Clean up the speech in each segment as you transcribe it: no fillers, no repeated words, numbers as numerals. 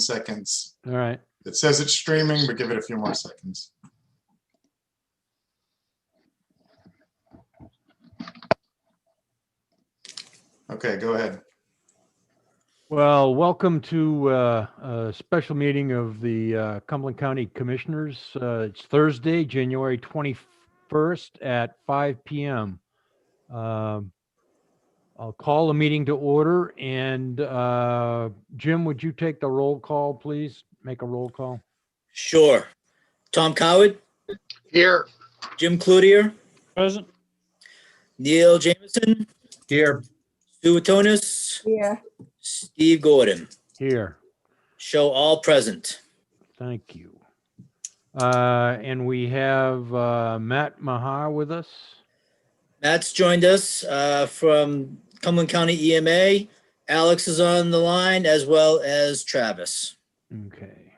seconds. All right. It says it's streaming, but give it a few more seconds. Okay, go ahead. Well, welcome to a special meeting of the Cumberland County Commissioners. It's Thursday, January 21st at 5 p.m. I'll call the meeting to order, and Jim, would you take the roll call, please? Make a roll call. Sure. Tom Coward, Here. Jim Cloutier, Present. Neil Jameson, Here. Sue Atonis, Yeah, Steve Gordon. Here. Show all present. Thank you. And we have Matt Mahar with us. Matt's joined us from Cumberland County EMA. Alex is on the line, as well as Travis. Okay.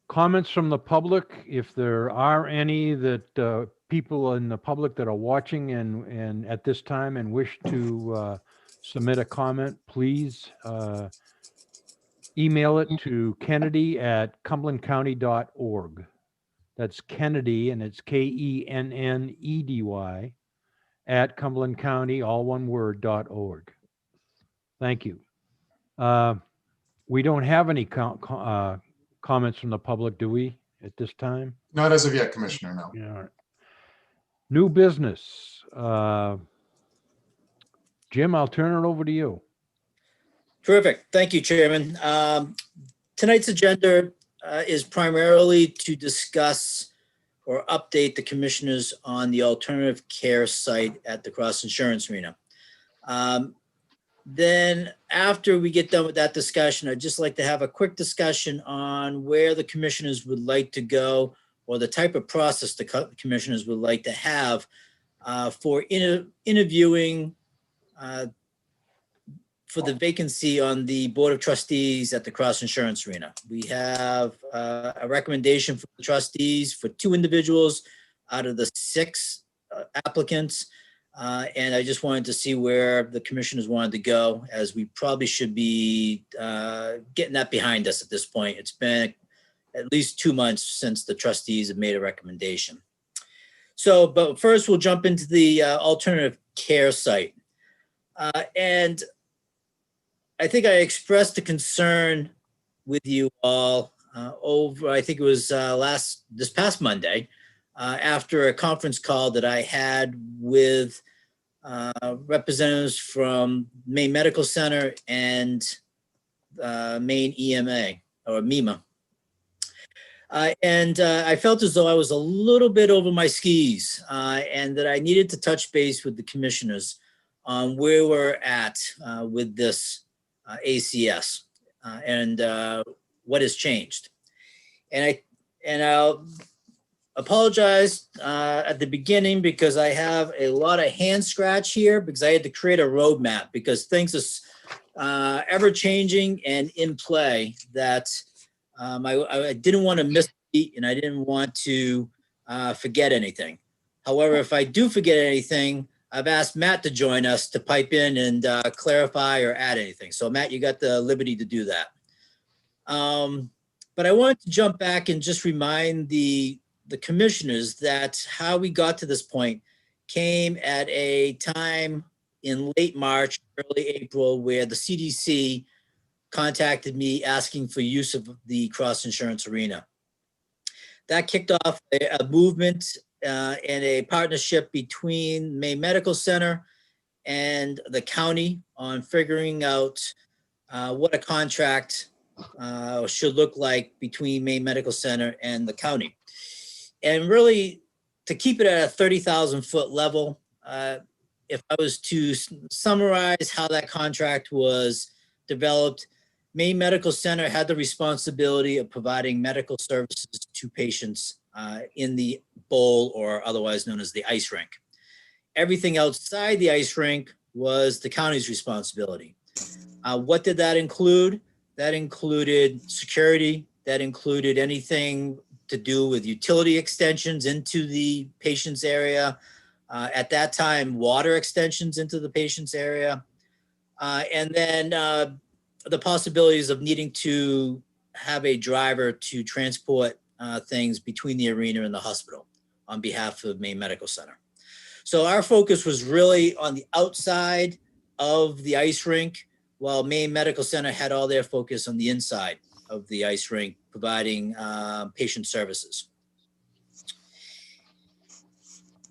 Comments from the public, if there are any that people in the public that are watching and at this time and wish to submit a comment, please email it to kennedy@cumberlandcounty.org. That's Kennedy, and it's KENNEDY at Cumberland County, all one word, .org. Thank you. We don't have any comments from the public, do we, at this time? Not as of yet, Commissioner, no. Yeah. All right. New business. Jim, I'll turn it over to you. Terrific. Thank you, Chairman. Tonight's agenda is primarily to discuss or update the commissioners on the alternative care site at the Cross Insurance Arena. Then after we get done with that discussion, I'd just like to have a quick discussion on where the commissioners would like to go, or the type of process the commissioners would like to have for interviewing for the vacancy on the Board of Trustees at the Cross Insurance Arena. We have a recommendation for the trustees for 2 individuals out of the 6 applicants. And I just wanted to see where the commissioners wanted to go, as we probably should be getting that behind us at this point. It's been at least 2 months since the trustees have made a recommendation. So, but first we'll jump into the alternative care site. And I think I expressed a concern with you all over, I think it was this past Monday, after a conference call that I had with representatives from Maine Medical Center and Maine EMA or MEMA. And I felt as though I was a little bit over my skis and that I needed to touch base with the commissioners on where we're at with this ACS and what has changed. And I'll apologize at the beginning because I have a lot of hand scratch here because I had to create a roadmap because things are ever changing and in play that I didn't want to miss a beat and I didn't want to forget anything. However, if I do forget anything, I've asked Matt to join us to pipe in and clarify or add anything. So Matt, you got the liberty to do that. But I wanted to jump back and just remind the commissioners that how we got to this point came at a time in late March, early April, where the CDC contacted me asking for use of the Cross Insurance Arena. That kicked off a movement and a partnership between Maine Medical Center and the county on figuring out what a contract should look like between Maine Medical Center and the county. And really, to keep it at a 30,000 foot level, if I was to summarize how that contract was developed, Maine Medical Center had the responsibility of providing medical services to patients in the bowl, or otherwise known as the ice rink. Everything outside the ice rink was the county's responsibility. What did that include? That included security. That included anything to do with utility extensions into the patient's area. At that time, water extensions into the patient's area. And then the possibilities of needing to have a driver to transport things between the arena and the hospital on behalf of Maine Medical Center. So our focus was really on the outside of the ice rink, while Maine Medical Center had all their focus on the inside of the ice rink, providing patient services.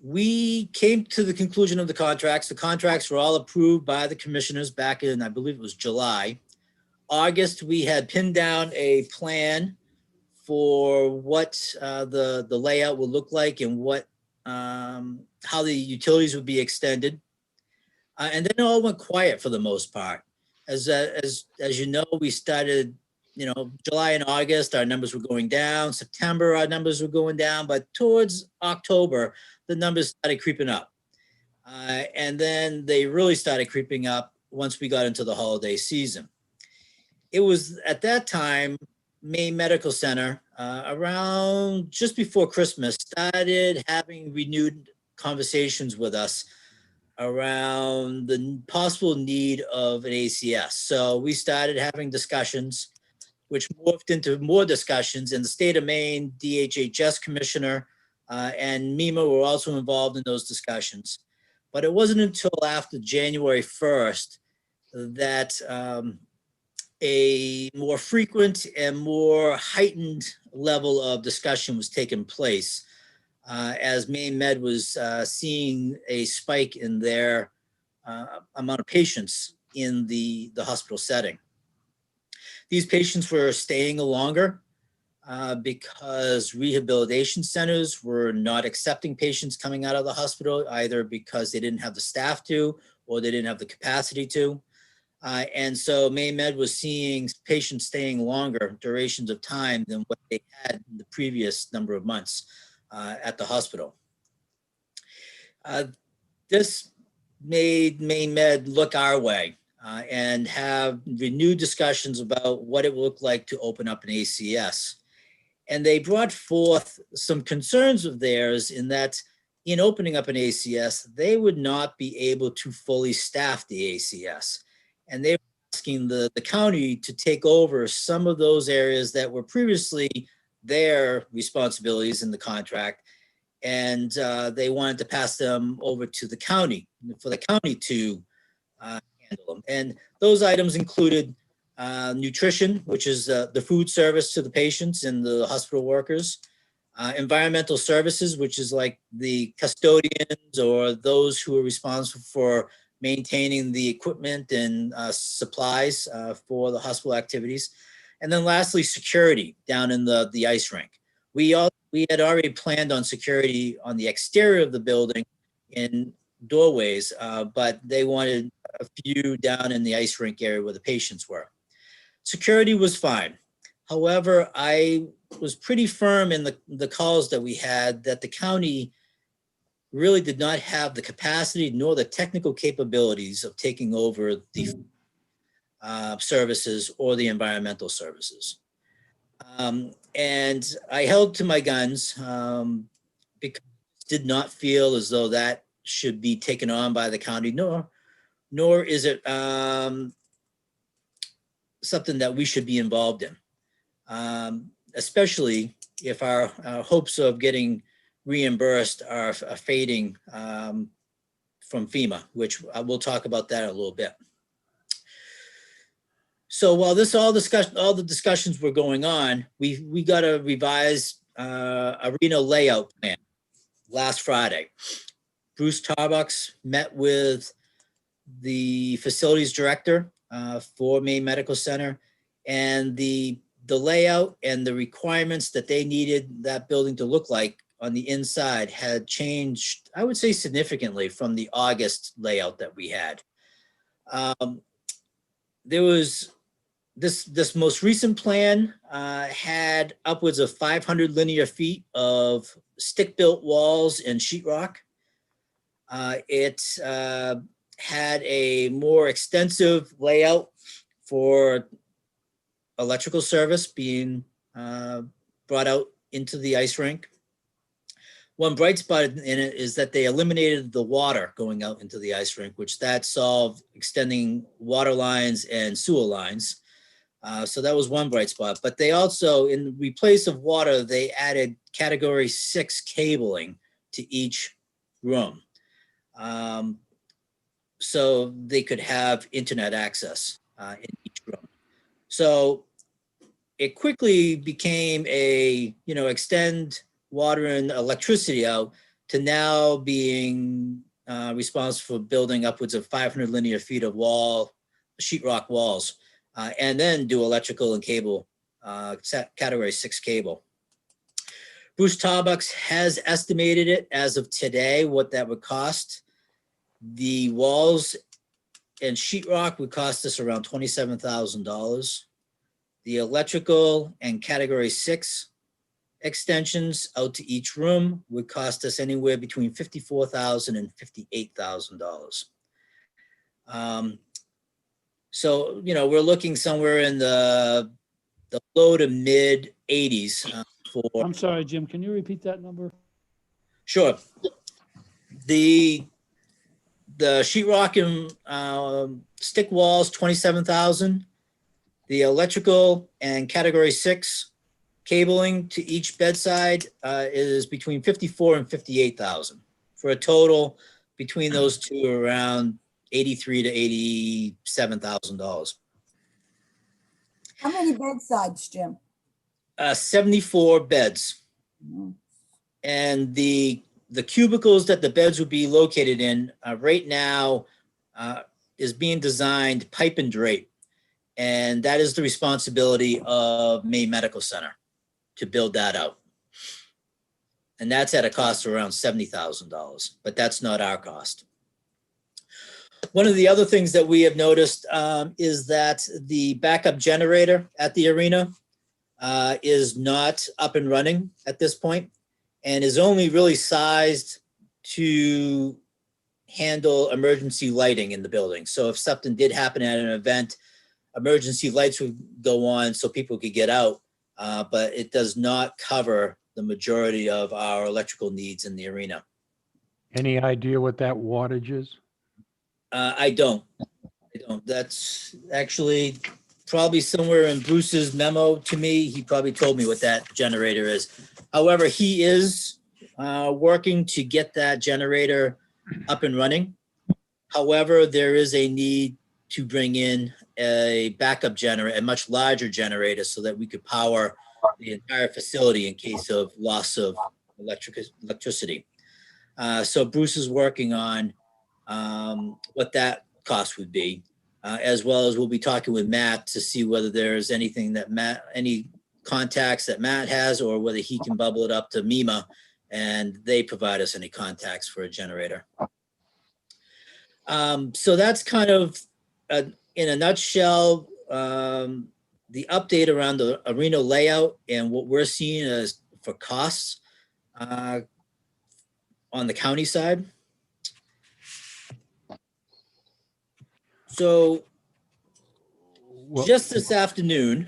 We came to the conclusion of the contracts. The contracts were all approved by the commissioners back in, I believe it was July. August, we had pinned down a plan for what the layout would look like and what how the utilities would be extended. And then it all went quiet for the most part. As you know, we started, July and August, our numbers were going down. September, our numbers were going down. But towards October, the numbers started creeping up. And then they really started creeping up once we got into the holiday season. It was at that time, Maine Medical Center, around just before Christmas, started having renewed conversations with us around the possible need of an ACS. So we started having discussions, which morphed into more discussions, and the state of Maine DHHS commissioner and MEMA were also involved in those discussions. But it wasn't until after January 1st that a more frequent and more heightened level of discussion was taking place as Maine Med was seeing a spike in their amount of patients in the hospital setting. These patients were staying longer because rehabilitation centers were not accepting patients coming out of the hospital, either because they didn't have the staff to, or they didn't have the capacity to. And so Maine Med was seeing patients staying longer durations of time than what they had in the previous number of months at the hospital. This made Maine Med look our way and have renewed discussions about what it would look like to open up an ACS. And they brought forth some concerns of theirs in that in opening up an ACS, they would not be able to fully staff the ACS. And they were asking the county to take over some of those areas that were previously their responsibilities in the contract. And they wanted to pass them over to the county, for the county to handle them. And those items included nutrition, which is the food service to the patients and the hospital workers, environmental services, which is like the custodians or those who are responsible for maintaining the equipment and supplies for the hospital activities. And then lastly, security down in the ice rink. We had already planned on security on the exterior of the building in doorways, but they wanted a few down in the ice rink area where the patients were. Security was fine. However, I was pretty firm in the calls that we had that the county really did not have the capacity nor the technical capabilities of taking over the services or the environmental services. And I held to my guns because I did not feel as though that should be taken on by the county, nor is it something that we should be involved in, especially if our hopes of getting reimbursed are fading from FEMA, which I will talk about that in a little bit. So while all the discussions were going on, we got a revised arena layout plan last Friday. Bruce Tarbucks met with the facilities director for Maine Medical Center, and the layout and the requirements that they needed that building to look like on the inside had changed, I would say, significantly from the August layout that we had. There was this most recent plan had upwards of 500 linear feet of stick-built walls and sheetrock. It had a more extensive layout for electrical service being brought out into the ice rink. One bright spot in it is that they eliminated the water going out into the ice rink, which that solved extending water lines and sewer lines. So that was one bright spot. But they also, in replace of water, they added Category 6 cabling to each room. So they could have internet access in each room. So it quickly became a, extend water and electricity out to now being responsible for building upwards of 500 linear feet of sheetrock walls, and then do electrical and cable, Category 6 cable. Bruce Tarbucks has estimated it as of today, what that would cost. The walls and sheetrock would cost us around $27,000. The electrical and Category 6 extensions out to each room would cost us anywhere between $54,000 and $58,000. So, we're looking somewhere in the low to mid 80s for. I'm sorry, Jim, can you repeat that number? Sure. The sheetrock and stick walls, 27,000. The electrical and Category 6 cabling to each bedside is between 54 and 58,000, for a total between those two around $83,000 to $87,000. How many bedsides, Jim? 74 beds. Mhm. And the cubicles that the beds would be located in right now is being designed pipe and drape. And that is the responsibility of Maine Medical Center to build that out. And that's at a cost of around $70,000, but that's not our cost. One of the other things that we have noticed is that the backup generator at the arena is not up and running at this point, and is only really sized to handle emergency lighting in the building. So if something did happen at an event, emergency lights would go on so people could get out, but it does not cover the majority of our electrical needs in the arena. Any idea what that wattage is? I don't. That's actually probably somewhere in Bruce's memo to me. He probably told me what that generator is. However, he is working to get that generator up and running. However, there is a need to bring in a backup generator, a much larger generator, so that we could power the entire facility in case of loss of electricity. So Bruce is working on what that cost would be, as well as we'll be talking with Matt to see whether there's anything that any contacts that Matt has, or whether he can bubble it up to MEMA and they provide us any contacts for a generator. So that's kind of, in a nutshell, the update around the arena layout and what we're seeing as for costs on the county side. So Well, just this afternoon,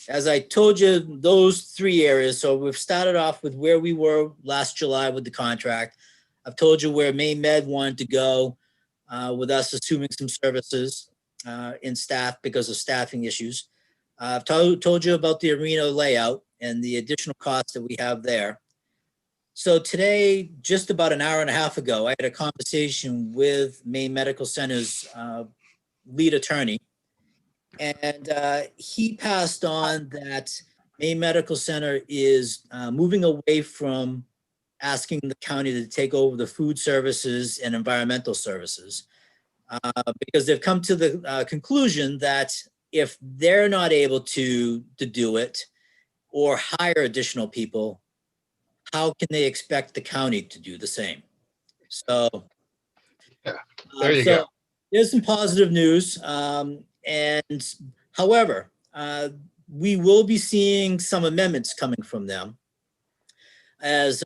as I told you, those three areas. So we've started off with where we were last July with the contract. I've told you where Maine Med wanted to go with us assuming some services in staff because of staffing issues. I've told you about the arena layout and the additional costs that we have there. So today, just about an hour and a half ago, I had a conversation with Maine Medical Center's lead attorney. And he passed on that Maine Medical Center is moving away from asking the county to take over the food services and environmental services because they've come to the conclusion that if they're not able to do it or hire additional people, how can they expect the county to do the same? So, There you go. There's some positive news. And however, we will be seeing some amendments coming from them. As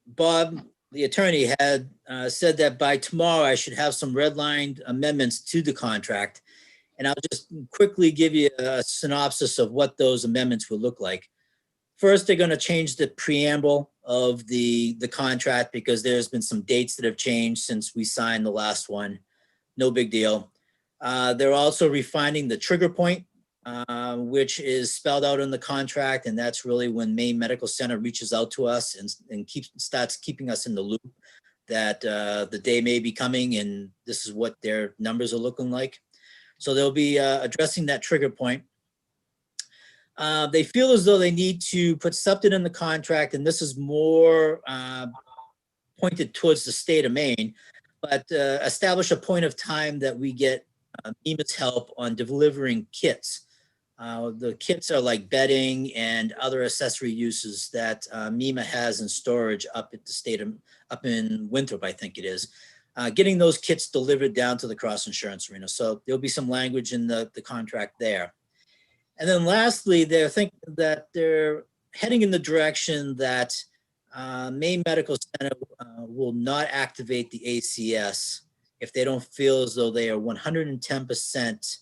Bob, the attorney, had said that by tomorrow I should have some redlined amendments to the contract. And I'll just quickly give you a synopsis of what those amendments will look like. First, they're going to change the preamble of the contract because there's been some dates that have changed since we signed the last one. No big deal. They're also refining the trigger point, which is spelled out in the contract, and that's really when Maine Medical Center reaches out to us and starts keeping us in the loop that the day may be coming and this is what their numbers are looking like. So they'll be addressing that trigger point. They feel as though they need to put something in the contract, and this is more pointed towards the state of Maine, but establish a point of time that we get MEMA's help on delivering kits. The kits are like bedding and other accessory uses that MEMA has in storage up at the up in Winthrop, I think it is. Getting those kits delivered down to the Cross Insurance Arena. So there'll be some language in the contract there. And then lastly, they're thinking that they're heading in the direction that Maine Medical Center will not activate the ACS if they don't feel as though they are 110%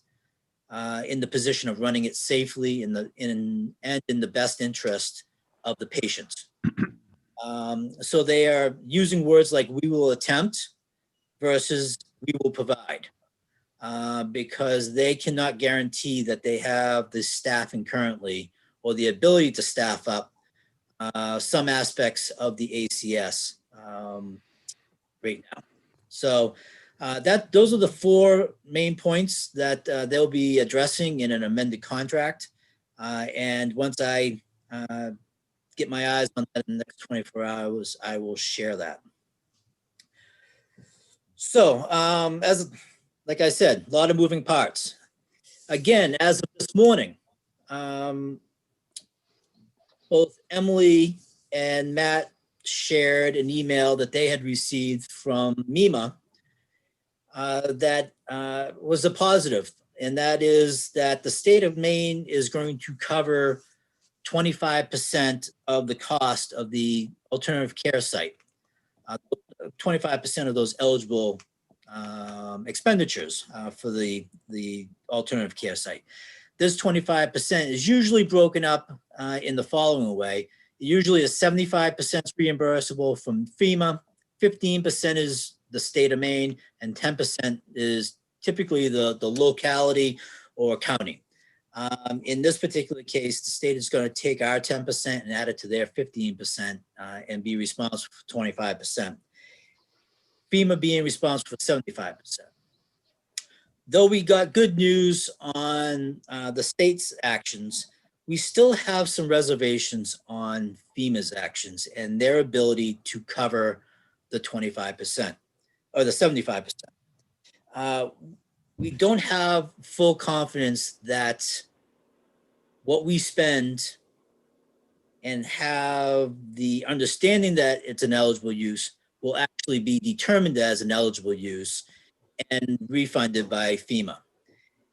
in the position of running it safely and in the best interest of the patients. So they are using words like "we will attempt" versus "we will provide." Because they cannot guarantee that they have the staffing currently or the ability to staff up some aspects of the ACS right now. So those are the four main points that they'll be addressing in an amended contract. And once I get my eyes on that in the next 24 hours, I will share that. So like I said, a lot of moving parts. Again, as of this morning, both Emily and Matt shared an email that they had received from MEMA that was a positive, and that is that the state of Maine is going to cover 25% of the cost of the alternative care site, 25% of those eligible expenditures for the alternative care site. This 25% is usually broken up in the following way. Usually a 75% is reimbursable from FEMA, 15% is the state of Maine, and 10% is typically the locality or county. In this particular case, the state is going to take our 10% and add it to their 15% and be responsible for 25%. FEMA being responsible for 75%. Though we got good news on the state's actions, we still have some reservations on FEMA's actions and their ability to cover the 25% or the 75%. We don't have full confidence that what we spend and have the understanding that it's an eligible use will actually be determined as an eligible use and refunded by FEMA.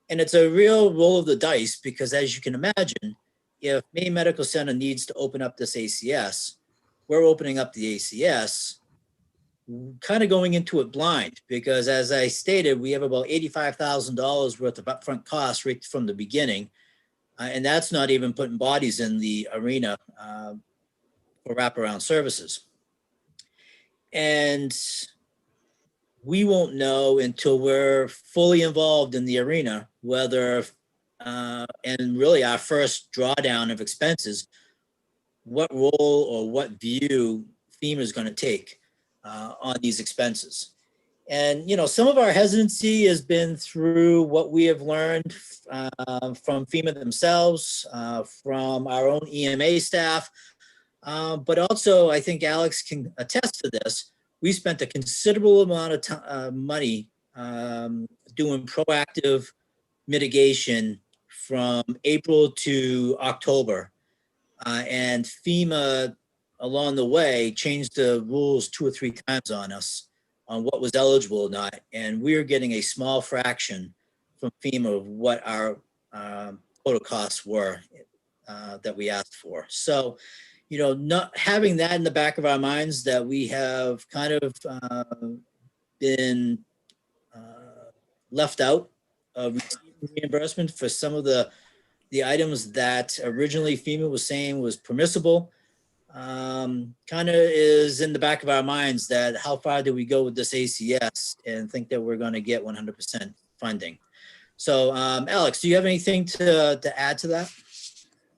And it's a real roll of the dice because, as you can imagine, if Maine Medical Center needs to open up this ACS, we're opening up the ACS, kind of going into it blind because, as I stated, we have about $85,000 worth of upfront costs right from the beginning. And that's not even putting bodies in the arena for wraparound services. And we won't know until we're fully involved in the arena whether, and really our first drawdown of expenses, what role or what view FEMA is going to take on these expenses. And, you know, some of our hesitancy has been through what we have learned from FEMA themselves, from our own EMA staff. But also, I think Alex can attest to this. We spent a considerable amount of money doing proactive mitigation from April to October. And FEMA, along the way, changed the rules 2 or 3 times on us on what was eligible or not. And we're getting a small fraction from FEMA of what our total costs were that we asked for. So, you know, not having that in the back of our minds that we have kind of been left out of reimbursement for some of the the items that originally FEMA was saying was permissible. Kind of is in the back of our minds that how far do we go with this ACS and think that we're going to get 100% funding. So Alex, do you have anything to add to that?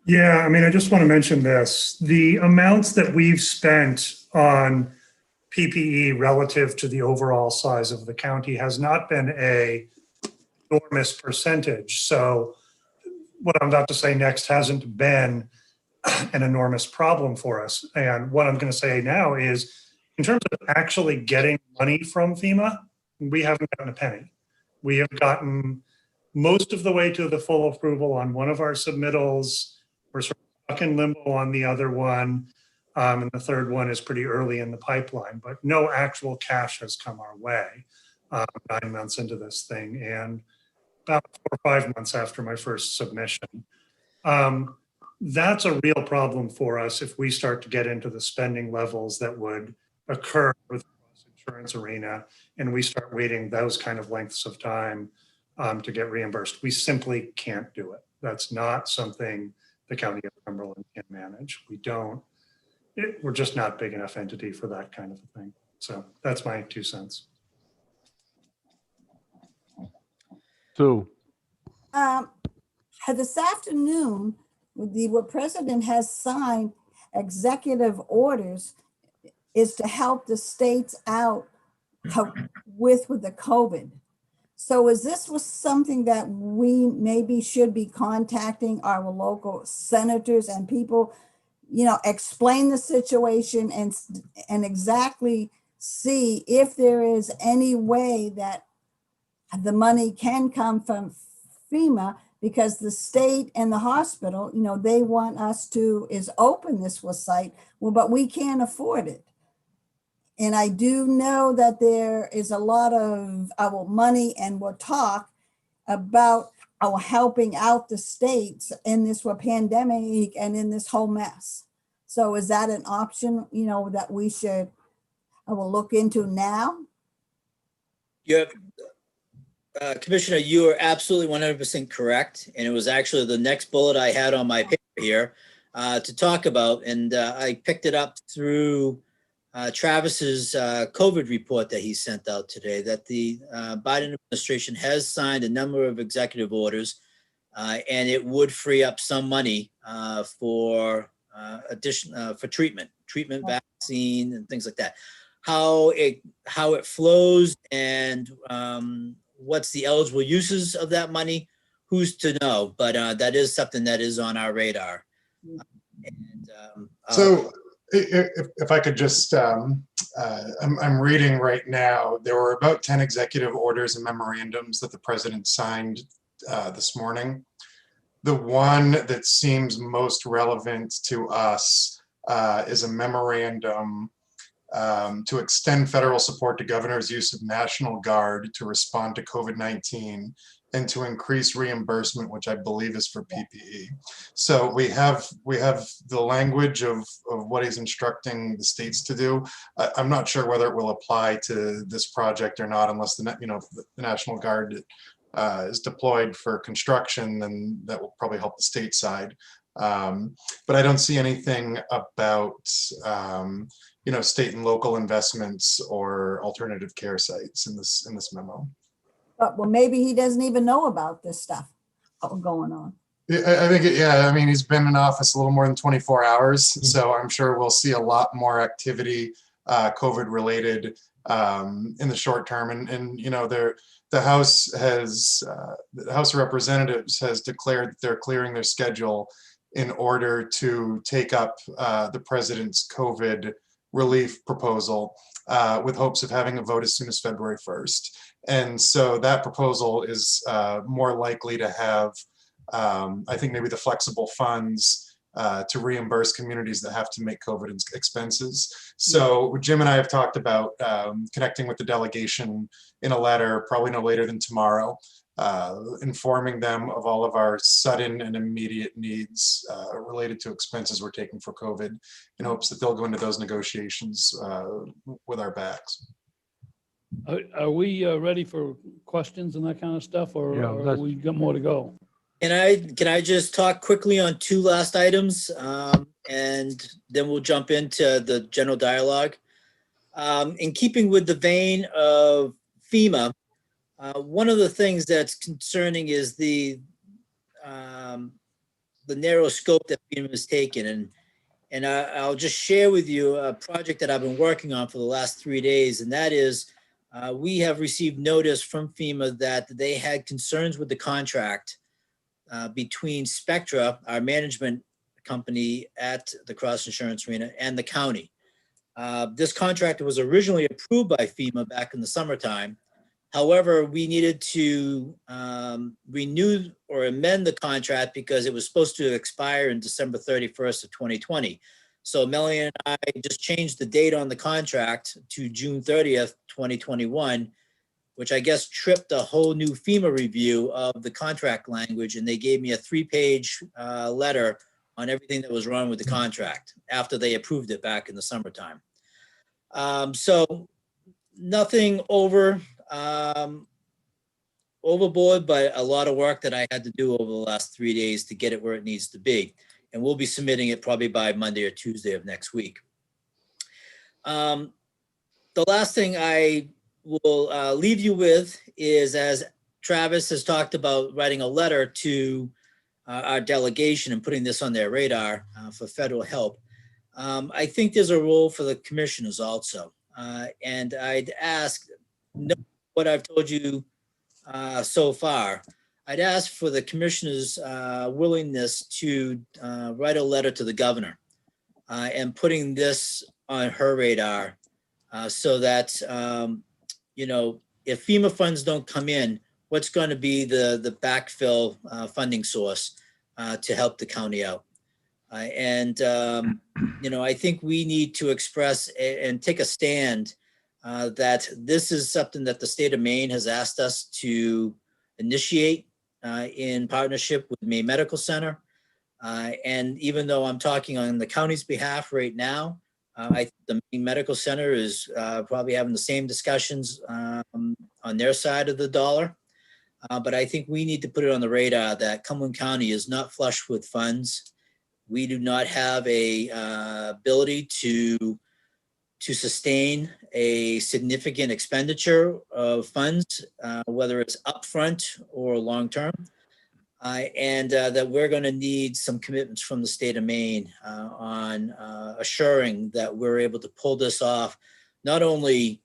Yeah, I mean, I just want to mention this. The amounts that we've spent on PPE relative to the overall size of the county has not been a enormous percentage. So what I'm about to say next hasn't been an enormous problem for us. And what I'm going to say now is, in terms of actually getting money from FEMA, we haven't gotten a penny. We have gotten most of the way to the full approval on one of our submittals. We're sort of stuck in limbo on the other one. And the third one is pretty early in the pipeline, but no actual cash has come our way 9 months into this thing, and about 4 or 5 months after my first submission. That's a real problem for us if we start to get into the spending levels that would occur with the insurance arena, and we start waiting those kind of lengths of time to get reimbursed. We simply can't do it. That's not something the County of Cumberland can manage. We're just not big enough entity for that kind of a thing. So that's my 2 cents. Sue, This afternoon, what President has signed executive orders is to help the states out with the COVID. So is this was something that we maybe should be contacting our local senators and people, explain the situation and exactly see if there is any way that the money can come from FEMA, because the state and the hospital, they want us to open this site, but we can't afford it. And I do know that there is a lot of money and we'll talk about helping out the states in this pandemic and in this whole mess. So is that an option, that we should look into now? Yeah, Commissioner, you are absolutely 100% correct. And it was actually the next bullet I had on my paper here to talk about. And I picked it up through Travis's COVID report that he sent out today, that the Biden administration has signed a number of executive orders, and it would free up some money for for treatment, vaccine, and things like that. How it flows and what's the eligible uses of that money, who's to know? But that is something that is on our radar. And, So if I could just, I'm reading right now, there were about 10 executive orders and memorandums that the president signed this morning. The one that seems most relevant to us is a memorandum to extend federal support to governors' use of National Guard to respond to COVID-19 and to increase reimbursement, which I believe is for PPE. So we have the language of what he's instructing the states to do. I'm not sure whether it will apply to this project or not, unless the National Guard is deployed for construction, then that will probably help the state side. But I don't see anything about state and local investments or alternative care sites in this memo. But maybe he doesn't even know about this stuff going on. I think, I mean, he's been in office a little more than 24 hours, so I'm sure we'll see a lot more activity, COVID related, in the short term. And the House the House of Representatives has declared that they're clearing their schedule in order to take up the president's COVID relief proposal with hopes of having a vote as soon as February 1st. And so that proposal is more likely to have, I think, maybe the flexible funds to reimburse communities that have to make COVID expenses. So Jim and I have talked about connecting with the delegation in a letter, probably no later than tomorrow, informing them of all of our sudden and immediate needs related to expenses we're taking for COVID, in hopes that they'll go into those negotiations with our backs. Are we ready for questions and that kind of stuff, or Yeah, we got more to go? Can I just talk quickly on two last items, and then we'll jump into the general dialogue. In keeping with the vein of FEMA, one of the things that's concerning is the narrow scope that FEMA has taken, and I'll just share with you a project that I've been working on for the last 3 days, and that is we have received notice from FEMA that they had concerns with the contract between Spectra, our management company at the Cross Insurance Arena, and the county. This contract was originally approved by FEMA back in the summertime. However, we needed to renew or amend the contract because it was supposed to expire in December 31st of 2020. So Melanie and I just changed the date on the contract to June 30th, 2021, which I guess tripped a whole new FEMA review of the contract language. And they gave me a 3-page letter on everything that was wrong with the contract after they approved it back in the summertime. So nothing overboard, but a lot of work that I had to do over the last 3 days to get it where it needs to be. And we'll be submitting it probably by Monday or Tuesday of next week. The last thing I will leave you with is, as Travis has talked about, writing a letter to our delegation and putting this on their radar for federal help. I think there's a role for the commissioners also. And I'd ask, what I've told you so far, I'd ask for the commissioners' willingness to write a letter to the governor and putting this on her radar so that, if FEMA funds don't come in, what's going to be the backfill funding source to help the county out? I think we need to express and take a stand that this is something that the state of Maine has asked us to initiate in partnership with Maine Medical Center. And even though I'm talking on the county's behalf right now, the Maine Medical Center is probably having the same discussions on their side of the dollar. But I think we need to put it on the radar that Cumberland County is not flush with funds. We do not have a ability to sustain a significant expenditure of funds, whether it's upfront or long-term, and that we're going to need some commitments from the state of Maine on assuring that we're able to pull this off, not only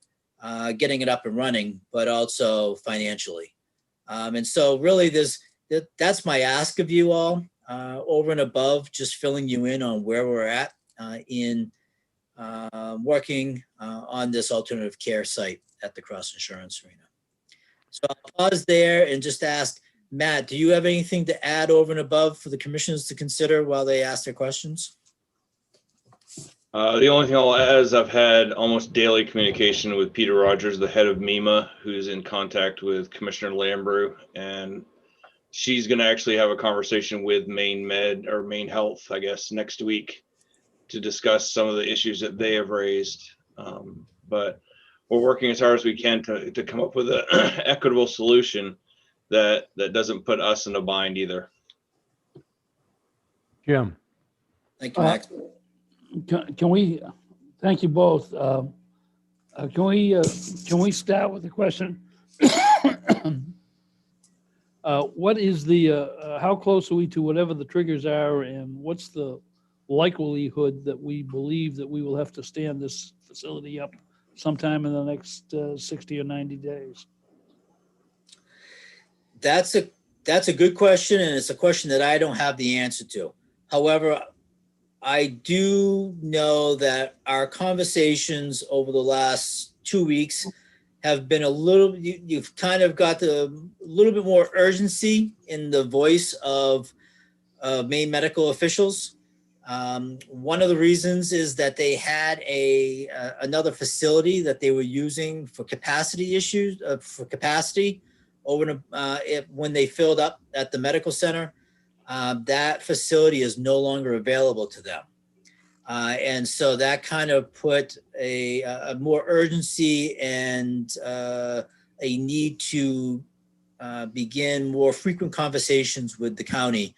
getting it up and running, but also financially. And so really that's my ask of you all, over and above just filling you in on where we're at in working on this alternative care site at the Cross Insurance Arena. So I'll pause there and just ask, Matt, do you have anything to add over and above for the commissioners to consider while they ask their questions? The only thing I'll add is I've had almost daily communication with Peter Rogers, the head of MEMA, who's in contact with Commissioner Lambrew, and she's going to actually have a conversation with Maine Med or Maine Health, I guess, next week to discuss some of the issues that they have raised. But we're working as hard as we can to come up with an equitable solution that doesn't put us in a bind either. Jim. Thank you, Max. Can we, thank you both. Can we start with the question? What is how close are we to whatever the triggers are, and what's the likelihood that we believe that we will have to stand this facility up sometime in the next 60 or 90 days? That's a good question, and it's a question that I don't have the answer to. However, I do know that our conversations over the last 2 weeks have been you've kind of got a little bit more urgency in the voice of Maine medical officials. One of the reasons is that they had another facility that they were using for capacity issues, when they filled up at the medical center. That facility is no longer available to them. And so that kind of put a more urgency and a need to begin more frequent conversations with the county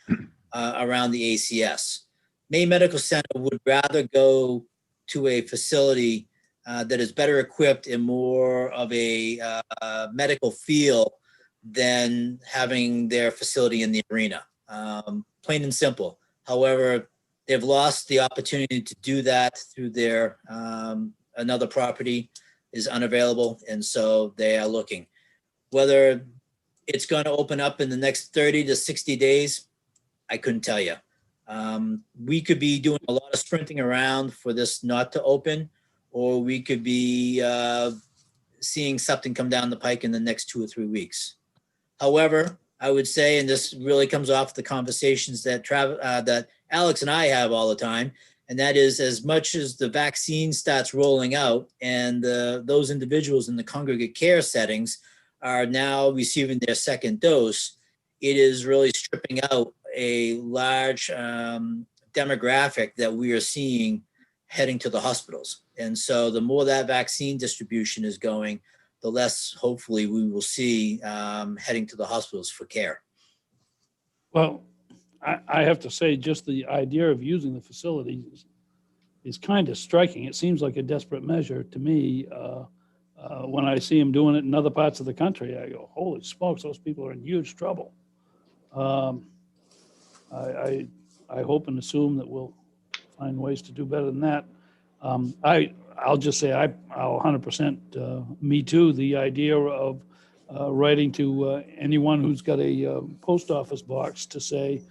around the ACS. Maine Medical Center would rather go to a facility that is better equipped and more of a medical feel than having their facility in the arena. Plain and simple. However, they've lost the opportunity to do that through their another property is unavailable, and so they are looking. Whether it's going to open up in the next 30 to 60 days, I couldn't tell you. We could be doing a lot of sprinting around for this not to open, or we could be seeing something come down the pike in the next 2 or 3 weeks. However, I would say, and this really comes off the conversations that that Alex and I have all the time, and that is, as much as the vaccine starts rolling out and those individuals in the congregate care settings are now receiving their second dose, it is really stripping out a large demographic that we are seeing heading to the hospitals. And so the more that vaccine distribution is going, the less hopefully we will see heading to the hospitals for care. Well, I have to say, just the idea of using the facility is kind of striking. It seems like a desperate measure to me. When I see them doing it in other parts of the country, I go, holy smokes, those people are in huge trouble. I hope and assume that we'll find ways to do better than that. I'll just say I'll 100% me too, the idea of writing to anyone who's got a post office box to say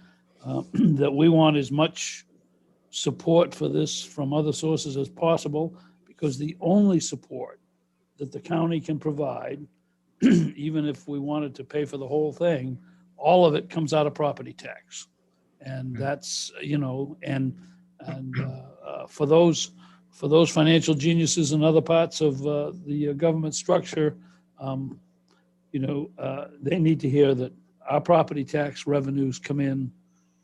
that we want as much support for this from other sources as possible, because the only support that the county can provide, even if we wanted to pay for the whole thing, all of it comes out of property tax. And that's, and for those financial geniuses in other parts of the government structure, they need to hear that our property tax revenues come in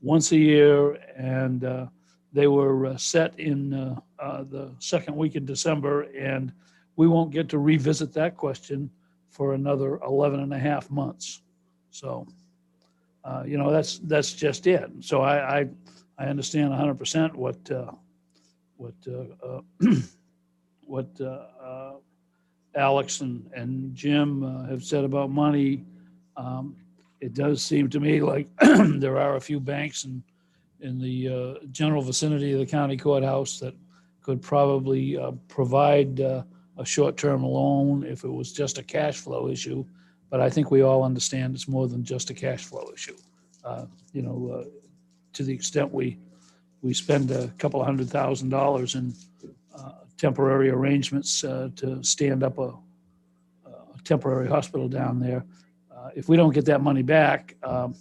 once a year, and they were set in the second week in December, and we won't get to revisit that question for another 11 and a half months. So, that's just it. So I understand 100% what Alex and Jim have said about money. It does seem to me like there are a few banks in the general vicinity of the county courthouse that could probably provide a short-term loan if it was just a cash flow issue. But I think we all understand it's more than just a cash flow issue. To the extent we spend a couple of $100,000 in temporary arrangements to stand up a temporary hospital down there. If we don't get that money back, that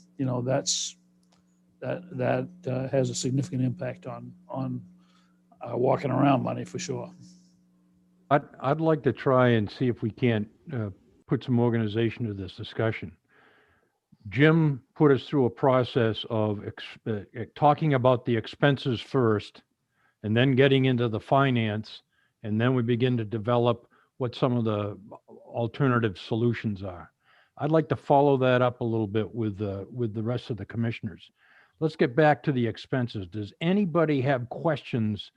has a significant impact on walking around money for sure. I'd like to try and see if we can't put some organization to this discussion. Jim put us through a process of talking about the expenses first, and then getting into the finance, and then we begin to develop what some of the alternative solutions are. I'd like to follow that up a little bit with the rest of the commissioners. Let's get back to the expenses. Does anybody have questions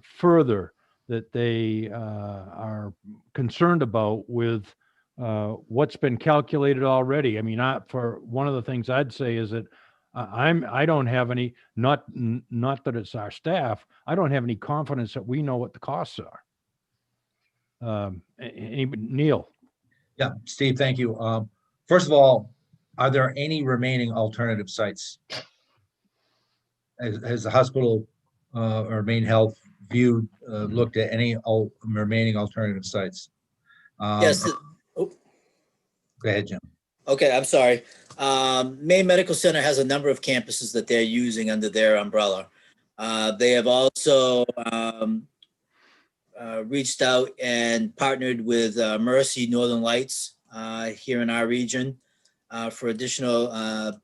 further that they are concerned about with what's been calculated already? I mean, for one of the things I'd say is that I don't have any, not that it's our staff, I don't have any confidence that we know what the costs are. Neil? Yeah, Steve, thank you. First of all, are there any remaining alternative sites? Has the hospital or Maine Health looked at any remaining alternative sites? Yes. Go ahead, Jim. Okay, I'm sorry. Maine Medical Center has a number of campuses that they're using under their umbrella. They have also reached out and partnered with Mercy Northern Lights here in our region for additional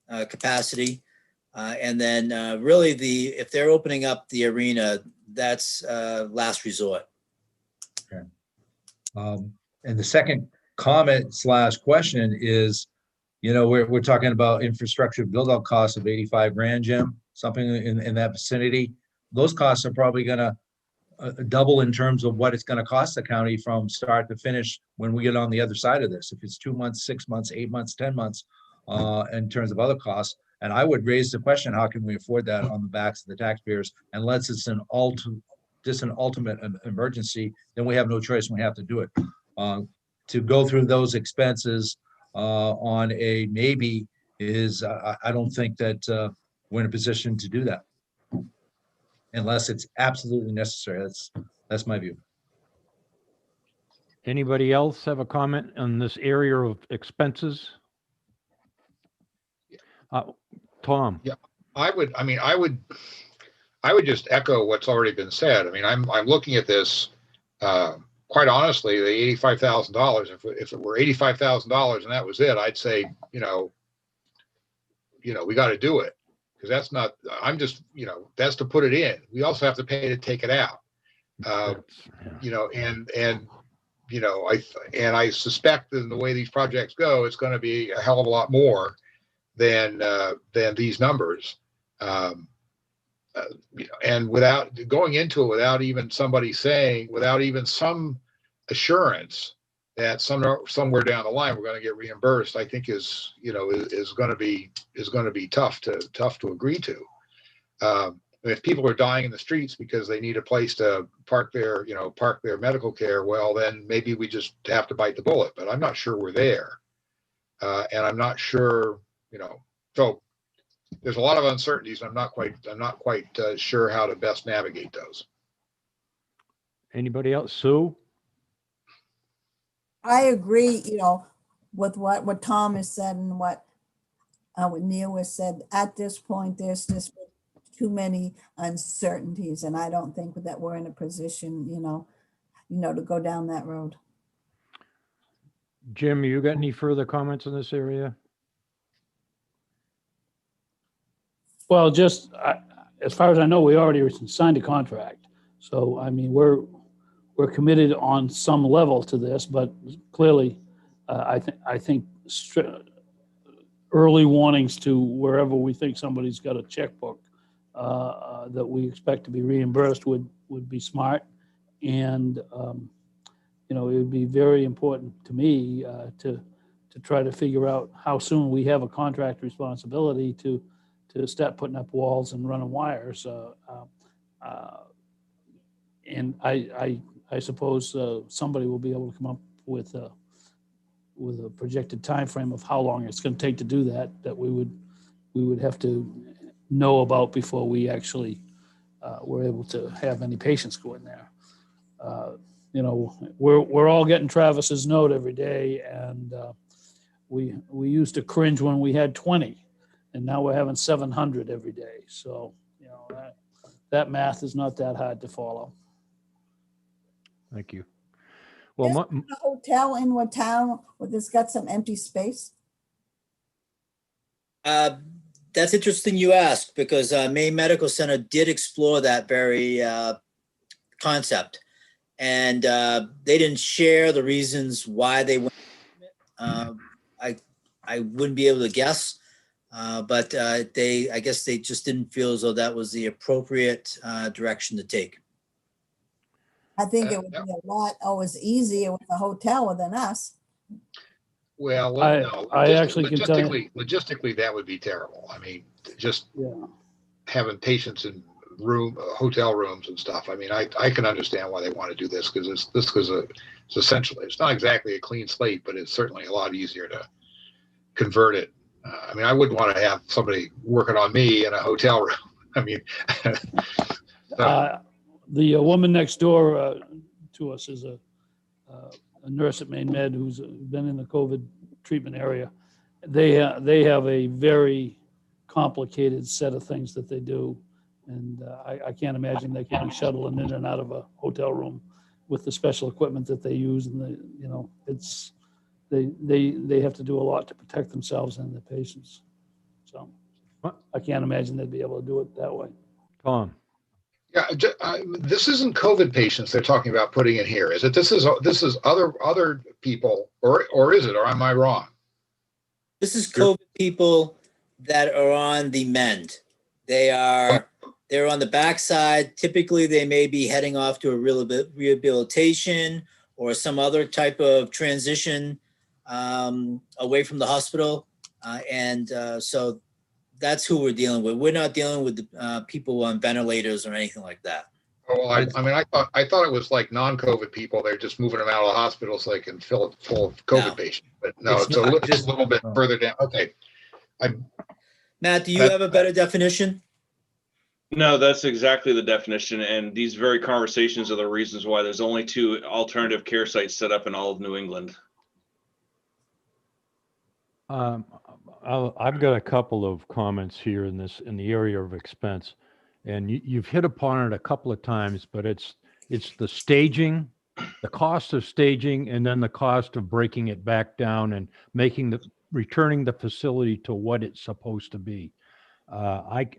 capacity. And then really if they're opening up the arena, that's last resort. Okay. And the second comment / question is, we're talking about infrastructure build-out costs of 85 grand, Jim, something in that vicinity. Those costs are probably gonna double in terms of what it's gonna cost the county from start to finish when we get on the other side of this. If it's 2 months, 6 months, 8 months, 10 months, in terms of other costs. And I would raise the question, how can we afford that on the backs of the taxpayers? Unless it's an ultimate emergency, then we have no choice and we have to do it. To go through those expenses on a maybe is, I don't think that we're in a position to do that. Unless it's absolutely necessary. That's my view. Anybody else have a comment on this area of expenses? Tom? Yeah. I would just echo what's already been said. I mean, I'm looking at this, quite honestly, the $85,000, if it were $85,000 and that was it, I'd say, we got to do it. Because that's not, I'm just, that's to put it in. We also have to pay to take it out. I suspect that in the way these projects go, it's going to be a hell of a lot more than these numbers. And without going into it, without even somebody saying, without even some assurance that somewhere down the line we're going to get reimbursed, I think is going to be tough to agree to. If people are dying in the streets because they need a place to park their medical care, well, then maybe we just have to bite the bullet. But I'm not sure we're there, and I'm not sure, So there's a lot of uncertainties. I'm not quite sure how to best navigate those. Anybody else? Sue? I agree, with what Tom has said and what Neil has said. At this point, there's just too many uncertainties, and I don't think that we're in a position, to go down that road. Jim, you got any further comments in this area? Well, just as far as I know, we already signed a contract. So, I mean, we're committed on some level to this, but clearly, I think early warnings to wherever we think somebody's got a checkbook that we expect to be reimbursed would be smart. And, it would be very important to me to try to figure out how soon we have a contract responsibility to start putting up walls and running wires. And I suppose somebody will be able to come up with a projected time frame of how long it's going to take to do that we would have to know about before we actually were able to have any patients go in there. We're all getting Travis's note every day, and we used to cringe when we had 20, and now we're having 700 every day. So that math is not that hard to follow. Thank you. Well, Isn't a hotel in what town that's got some empty space? That's interesting you ask, because Maine Medical Center did explore that very concept, and they didn't share the reasons why they went. I wouldn't be able to guess, but I guess they just didn't feel as though that was the appropriate direction to take. I think it would be a lot always easier with a hotel than us. Well, no. I actually can tell you. Logistically, that would be terrible. I mean, just Yeah. having patients in hotel rooms and stuff. I mean, I can understand why they want to do this, because it's essentially, it's not exactly a clean slate, but it's certainly a lot easier to convert it. I mean, I wouldn't want to have somebody working on me in a hotel room. I mean, The woman next door to us is a nurse at Maine Med who's been in the COVID treatment area. They have a very complicated set of things that they do, and I can't imagine they can be shuttling in and out of a hotel room with the special equipment that they use, and it's they have to do a lot to protect themselves and their patients. So I can't imagine they'd be able to do it that way. Tom? Yeah, this isn't COVID patients they're talking about putting in here, is it? This is other people, or is it? Or am I wrong? This is COVID people that are on the mend. They're on the backside. Typically, they may be heading off to a rehabilitation or some other type of transition away from the hospital. So that's who we're dealing with. We're not dealing with the people on ventilators or anything like that. Oh, well, I mean, I thought it was like non-COVID people. They're just moving them out of the hospital so they can fill it full of COVID No. patients. But no, It's it's not just a little bit oh. further down. Okay. Matt, do you have a better definition? No, that's exactly the definition. And these very conversations are the reasons why there's only 2 alternative care sites set up in all of New England. I've got a couple of comments here in the area of expense, and you've hit upon it a couple of times, but it's the staging, the cost of staging, and then the cost of breaking it back down and returning the facility to what it's supposed to be. I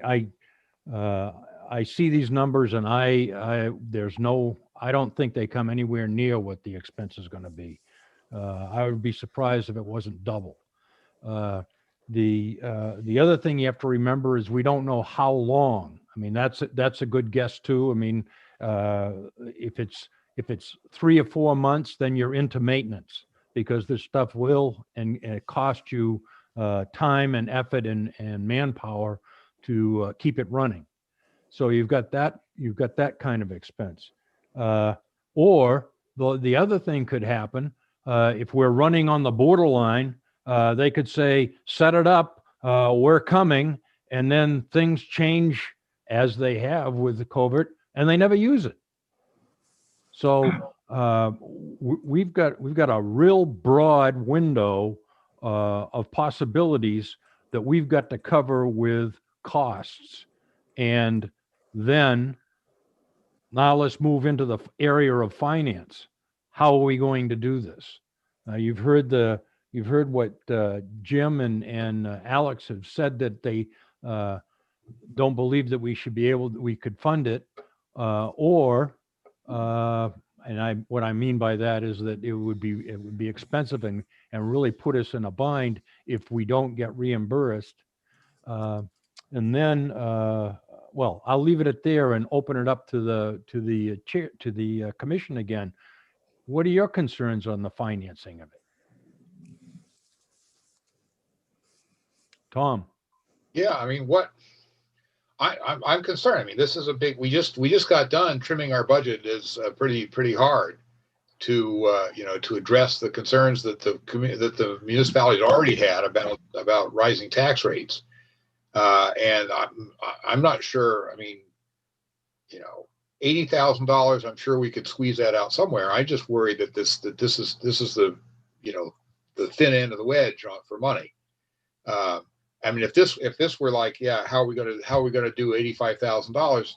see these numbers, and I don't think they come anywhere near what the expense is going to be. I would be surprised if it wasn't double. The other thing you have to remember is we don't know how long. I mean, that's a good guess too. I mean, if it's 3 or 4 months, then you're into maintenance, because this stuff will and it cost you time and effort and manpower to keep it running. So you've got that kind of expense. Or the other thing could happen, if we're running on the borderline, they could say, set it up, we're coming, and then things change as they have with the COVID, and they never use it. So we've got a real broad window of possibilities that we've got to cover with costs. And then now let's move into the area of finance. How are we going to do this? You've heard what Jim and Alex have said, that they don't believe that we could fund it, what I mean by that is that it would be expensive and really put us in a bind if we don't get reimbursed. And then, well, I'll leave it at there and open it up to the chair, to the commission again. What are your concerns on the financing of it? Tom? Yeah, I mean, I'm concerned. I mean, this is a big. We just got done trimming our budget is pretty hard to to address the concerns that the municipalities already had about rising tax rates, and I'm not sure. I mean, $80,000. I'm sure we could squeeze that out somewhere. I just worry that this is the the thin end of the wedge for money. I mean, if this were like, yeah, how are we going to do $85,000?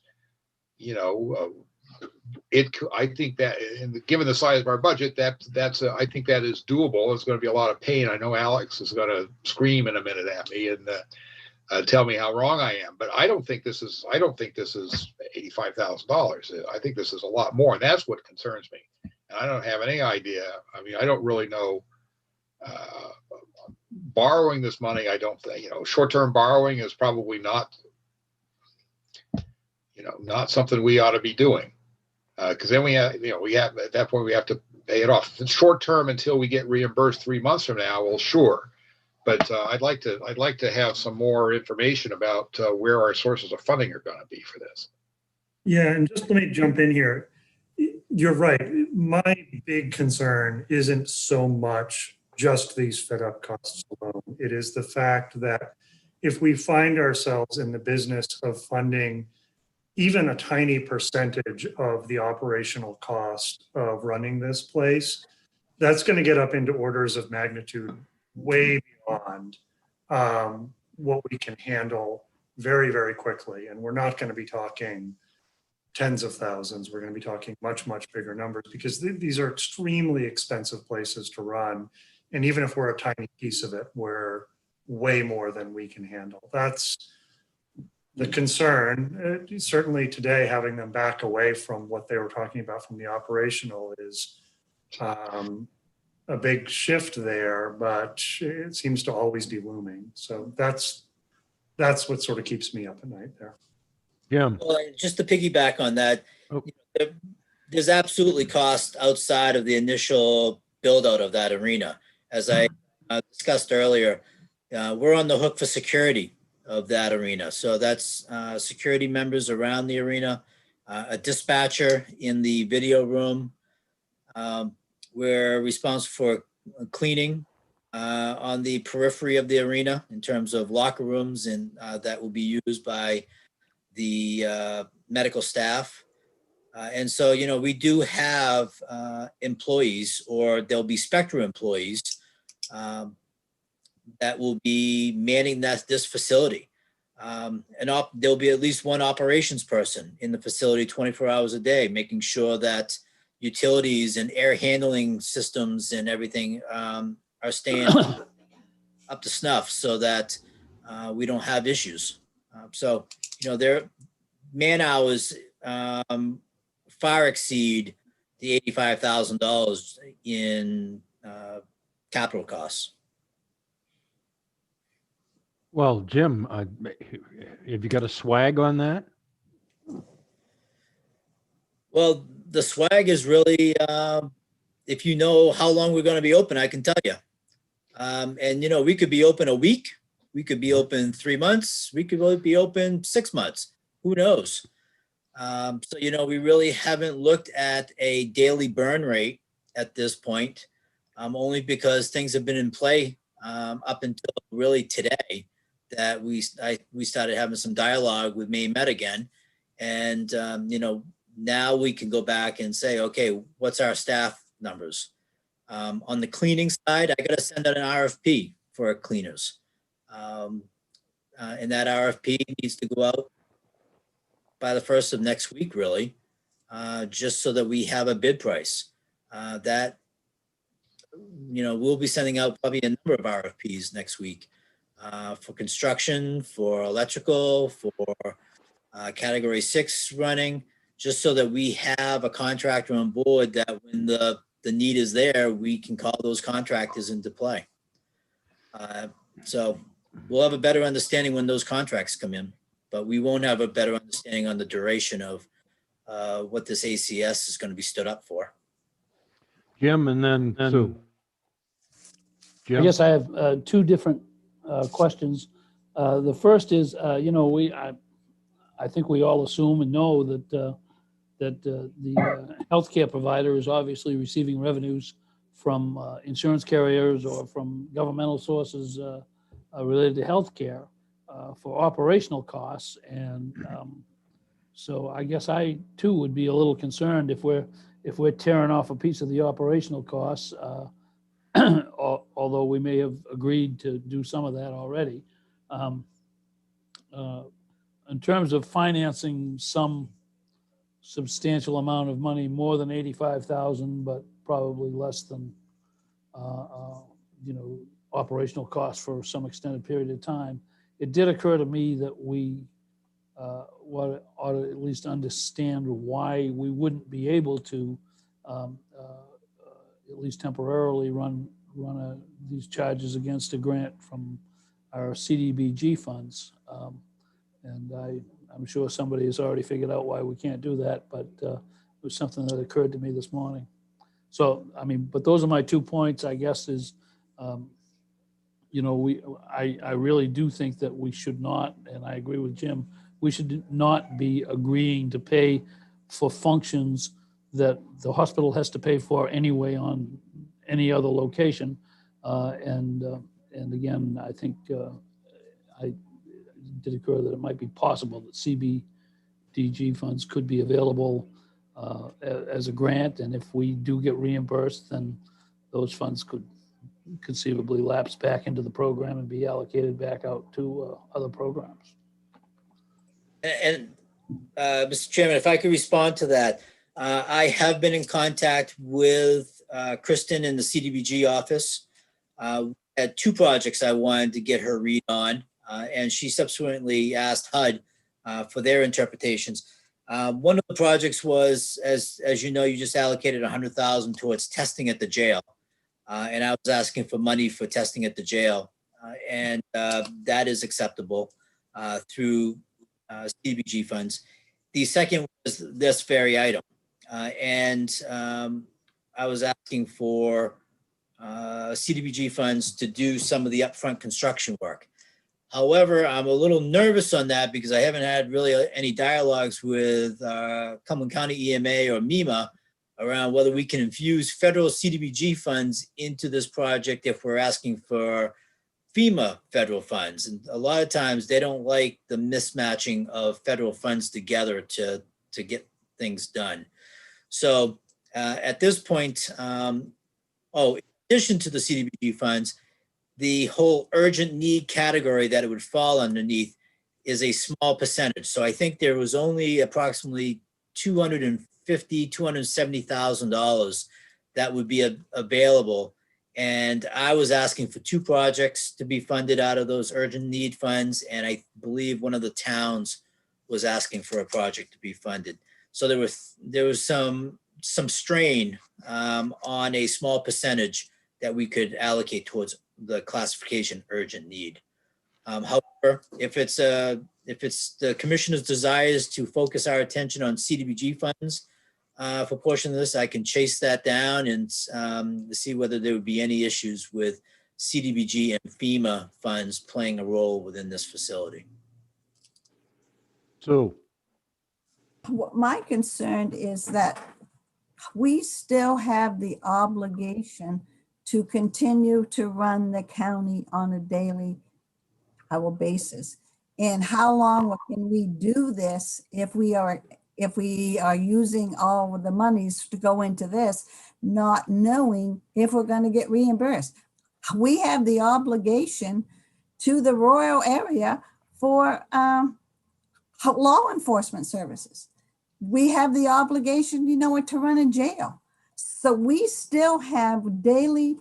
I think that, given the size of our budget, I think that is doable. It's going to be a lot of pain. I know Alex is going to scream in a minute at me and tell me how wrong I am, but I don't think this is $85,000. I think this is a lot more, and that's what concerns me. And I don't have any idea. I mean, I don't really know. Borrowing this money, I don't think, short-term borrowing is probably not something we ought to be doing, because then we have at that point we have to pay it off. If it's short-term until we get reimbursed 3 months from now, well, sure, but I'd like to have some more information about where our sources of funding are going to be for this. Yeah, and just let me jump in here. You're right. My big concern isn't so much just these fit-up costs alone. It is the fact that if we find ourselves in the business of funding even a tiny percentage of the operational cost of running this place, that's going to get up into orders of magnitude way beyond what we can handle very, very quickly. And we're not going to be talking tens of thousands. We're going to be talking much, much bigger numbers, because these are extremely expensive places to run. And even if we're a tiny piece of it, we're way more than we can handle. That's the concern, certainly today, having them back away from what they were talking about from the operational is a big shift there, but it seems to always be looming. So that's what sort of keeps me up at night there. Jim, Well, and just to piggyback on that, Oh. there's absolutely cost outside of the initial build out of that arena. As I discussed earlier, we're on the hook for security of that arena. So that's security members around the arena, a dispatcher in the video room. We're responsible for cleaning on the periphery of the arena in terms of locker rooms, and that will be used by the medical staff. And so, you know, we do have employees, or there'll be Spectra employees that will be manning this facility. There'll be at least one operations person in the facility 24 hours a day, making sure that utilities and air handling systems and everything are staying up to snuff so that we don't have issues. So, you know, their man hours far exceed the $85,000 in capital costs. well, Jim, have you got a swag on that? Well, the swag is really, if you know how long we're going to be open, I can tell you. And, you know, we could be open a week. We could be open 3 months. We could be open 6 months. Who knows? So, you know, we really haven't looked at a daily burn rate at this point, only because things have been in play up until really today that we started having some dialogue with Maine Met again. And, you know, now we can go back and say, okay, what's our staff numbers? On the cleaning side, I got to send out an RFP for cleaners. And that RFP needs to go out by the 1st of next week, really, just so that we have a bid price. That, you know, we'll be sending out probably a number of RFPs next week for construction, for electrical, for category 6 running, just so that we have a contractor on board that when the need is there, we can call those contractors into play. So we'll have a better understanding when those contracts come in, but we won't have a better understanding on the duration of what this ACS is going to be stood up for. Jim, and then Sue. I Jim? guess I have two different questions. The first is, you know, I think we all assume and know that the healthcare provider is obviously receiving revenues from insurance carriers or from governmental sources related to healthcare for operational costs. And so I guess I too would be a little concerned if we're tearing off a piece of the operational costs, although we may have agreed to do some of that already. In terms of financing some substantial amount of money, more than 85,000, but probably less than, you know, operational costs for some extended period of time. It did occur to me that we ought to at least understand why we wouldn't be able to, at least temporarily, run these charges against a grant from our CDBG funds. And I'm sure somebody has already figured out why we can't do that, but it was something that occurred to me this morning. So, I mean, but those are my 2 points, I guess, is, you know, I really do think that we should not, and I agree with Jim, we should not be agreeing to pay for functions that the hospital has to pay for anyway on any other location. And again, I think I did occur that it might be possible that CBDG funds could be available as a grant. And if we do get reimbursed, then those funds could conceivably lapse back into the program and be allocated back out to other programs. And Mr. Chairman, if I could respond to that, I have been in contact with Kristen in the CDBG office. Had 2 projects I wanted to get her read on, and she subsequently asked HUD for their interpretations. One of the projects was, as you know, you just allocated 100,000 towards testing at the jail. And I was asking for money for testing at the jail. And that is acceptable through CDBG funds. The second was this very item. I was asking for CDBG funds to do some of the upfront construction work. However, I'm a little nervous on that because I haven't had really any dialogues with Cumberland County EMA or MEMA around whether we can infuse federal CDBG funds into this project if we're asking for FEMA federal funds. And a lot of times they don't like the mismatching of federal funds together to get things done. So at this point, in addition to the CDBG funds, the whole urgent need category that it would fall underneath is a small percentage. So I think there was only approximately $270,000 that would be available. And I was asking for 2 projects to be funded out of those urgent need funds. And I believe one of the towns was asking for a project to be funded. So there was some strain on a small percentage that we could allocate towards the classification urgent need. However, if it's the commissioner's desires to focus our attention on CDBG funds for a portion of this, I can chase that down and see whether there would be any issues with CDBG and FEMA funds playing a role within this facility. So, What my concern is that we still have the obligation to continue to run the county on a daily basis. And how long can we do this if we are using all of the monies to go into this, not knowing if we're going to get reimbursed? We have the obligation to the Royal area for law enforcement services. We have the obligation, to run a jail. So we still have daily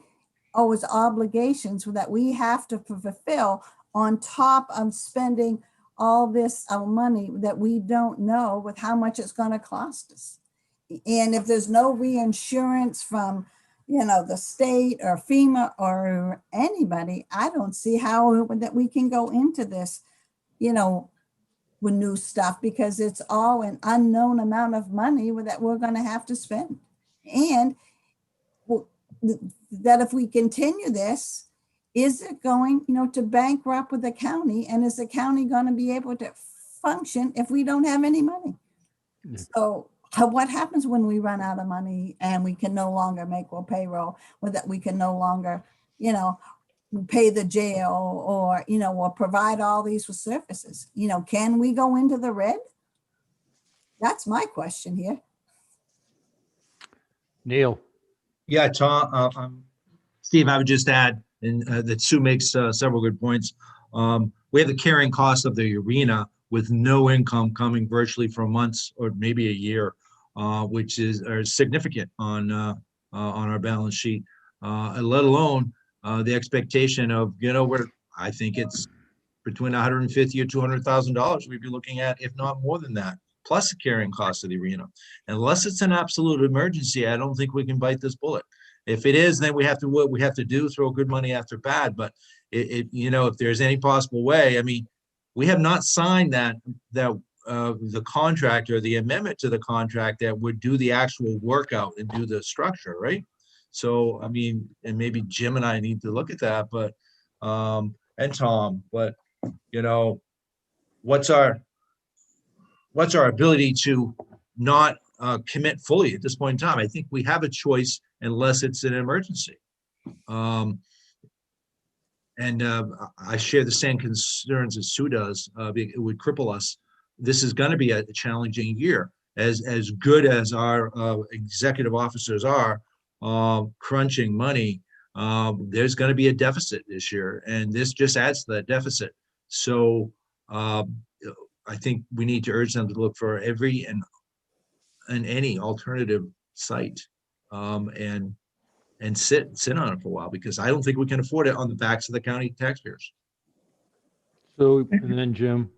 obligations that we have to fulfill on top of spending all this money that we don't know with how much it's going to cost us. And if there's no reinsurance from, the state or FEMA or anybody, I don't see how that we can go into this, with new stuff, because it's all an unknown amount of money that we're going to have to spend. And that if we continue this, is it going, to bankrupt with the county? And is the county going to be able to function if we don't have any money? So what happens when we run out of money and we can no longer make payroll, or that we can no longer, pay the jail or provide all these services? Can we go into the red? That's my question here. Neil. Yeah, Tom, Steve, I would just add, and that Sue makes several good points. We have the carrying cost of the arena with no income coming virtually for months or maybe a year, which is significant on our balance sheet, let alone the expectation of, I think it's between $150,000 or $200,000 we'd be looking at, if not more than that, plus the carrying cost of the arena. Unless it's an absolute emergency, I don't think we can bite this bullet. If it is, then we have to what we have to do, throw good money after bad. But if there's any possible way, we have not signed the contract or the amendment to the contract that would do the actual workout and do the structure, right? So, and maybe Jim and I need to look at that, but, and Tom, but, what's our ability to not commit fully at this point in time? I think we have a choice unless it's an emergency. I share the same concerns as Sue does. It would cripple us. This is going to be a challenging year. As good as our executive officers are, crunching money, there's going to be a deficit this year, and this just adds to that deficit. So I think we need to urge them to look for every and any alternative site, and sit on it for a while, because I don't think we can afford it on the backs of the county taxpayers. So, and then Jim.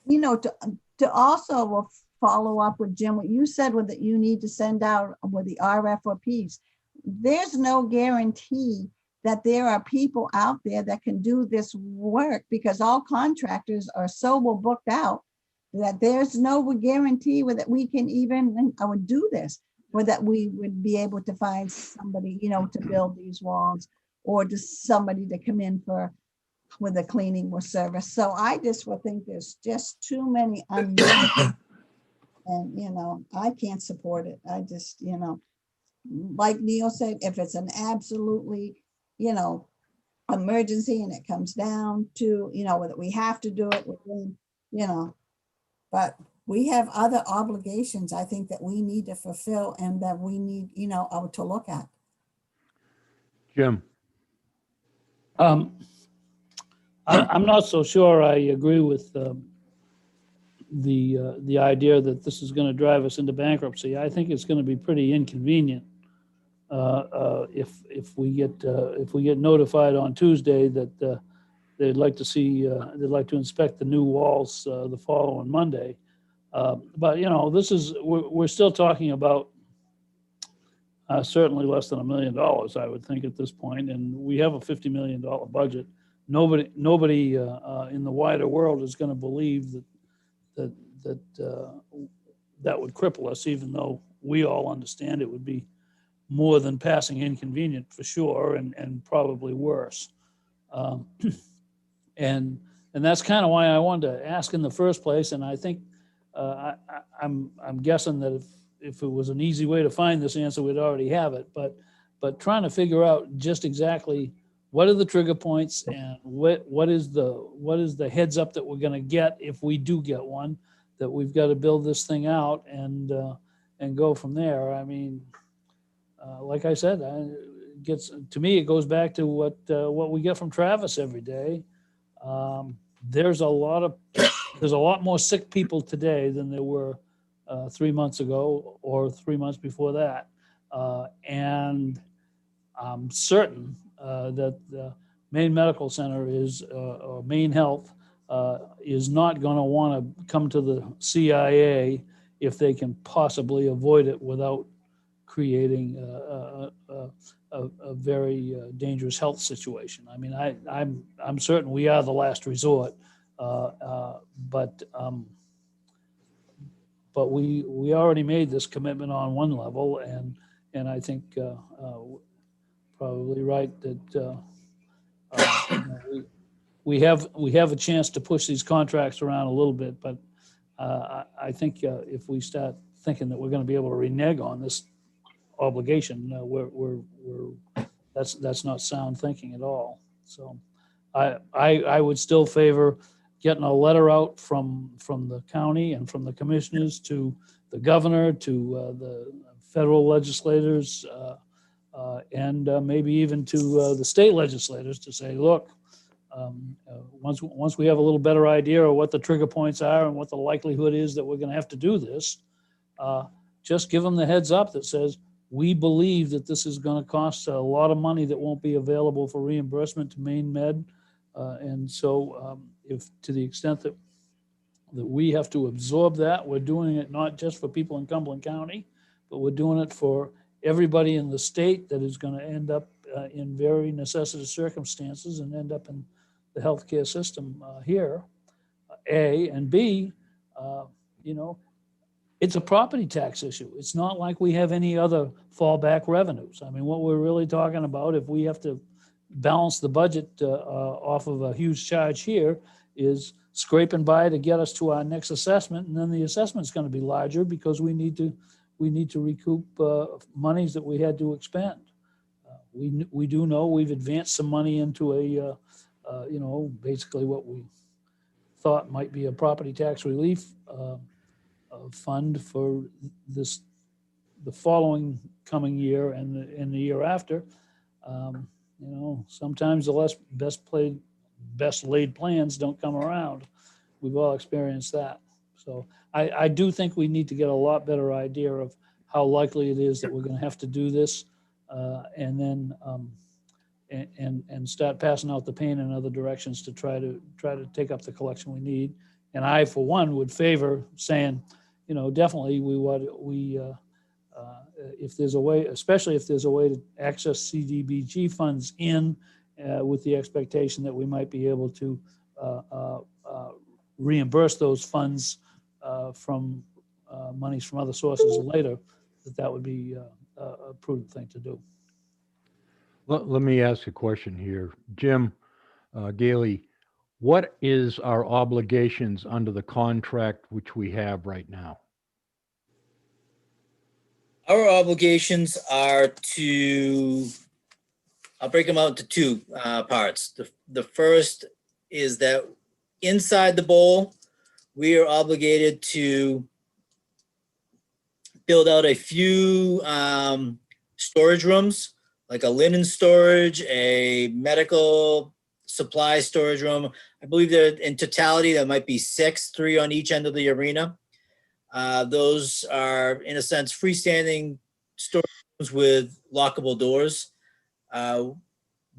you know, to also follow up with Jim, what you said with that you need to send out with the RFPs. There's no guarantee that there are people out there that can do this work because all contractors are so well booked out that there's no guarantee that we can even, I would do this, or that we would be able to find somebody, you know, to build these walls or just somebody to come in for with a cleaning or service. So I just would think there's just too many unknowns. And, you know, I can't support it. I just, you know, like Neil said, if it's an absolutely, you know, emergency and it comes down to, you know, that we have to do it within, you know, but we have other obligations, I think, that we need to fulfill and that we need, you know, to look at. Jim, I'm not so sure I agree with the idea that this is going to drive us into bankruptcy. I think it's going to be pretty inconvenient if we get notified on Tuesday that they'd like to inspect the new walls the following Monday. But you know, we're still talking about certainly less than $1 million, I would think, at this point, and we have a $50 million budget. Nobody in the wider world is going to believe that would cripple us, even though we all understand it would be more than passing inconvenient for sure, and probably worse. And that's kind of why I wanted to ask in the first place. And I think I'm guessing that if it was an easy way to find this answer, we'd already have it. But trying to figure out just exactly what are the trigger points and what is the heads up that we're going to get if we do get one, that we've got to build this thing out and go from there. I mean, like I said, to me, it goes back to what we get from Travis every day. There's a lot more sick people today than there were 3 months ago or 3 months before that. And I'm certain that the Maine Medical Center or Maine Health is not going to want to come to the CIA if they can possibly avoid it without creating a very dangerous health situation. I mean, I'm certain we are the last resort, but we already made this commitment on one level, and I think probably right that we have a chance to push these contracts around a little bit, but I think if we start thinking that we're going to be able to renege on this obligation, that's not sound thinking at all. So I would still favor getting a letter out from the county and from the commissioners to the governor, to the federal legislators, and maybe even to the state legislators to say, look, once we have a little better idea of what the trigger points are and what the likelihood is that we're going to have to do this, just give them the heads up that says, we believe that this is going to cost a lot of money that won't be available for reimbursement to Maine Med. And so if to the extent that we have to absorb that, we're doing it not just for people in Cumberland County, but we're doing it for everybody in the state that is going to end up in very necessitous circumstances and end up in the healthcare system here, A, and B, you know, it's a property tax issue. It's not like we have any other fallback revenues. I mean, what we're really talking about, if we have to balance the budget off of a huge charge here, is scraping by to get us to our next assessment, and then the assessment's going to be larger because we need to recoup monies that we had to expend. We do know we've advanced some money into a you know, basically what we thought might be a property tax relief fund for the following coming year and the year after. You know, sometimes the best laid plans don't come around. We've all experienced that. So I do think we need to get a lot better idea of how likely it is that we're going to have to do this, and then and start passing out the pain in other directions to try to take up the collection we need. And I, for one, would favor saying, definitely if there's a way, especially if there's a way to access CDBG funds with the expectation that we might be able to reimburse those funds from monies from other sources later, that would be a prudent thing to do. Let me ask a question here. Jim, Gailey, what is our obligations under the contract which we have right now? Our obligations are I'll break them out into two parts. The first is that inside the bowl, we are obligated to build out a few storage rooms, like a linen storage, a medical supply storage room. I believe that in totality, there might be 6, 3 on each end of the arena. Those are, in a sense, freestanding storage rooms with lockable doors.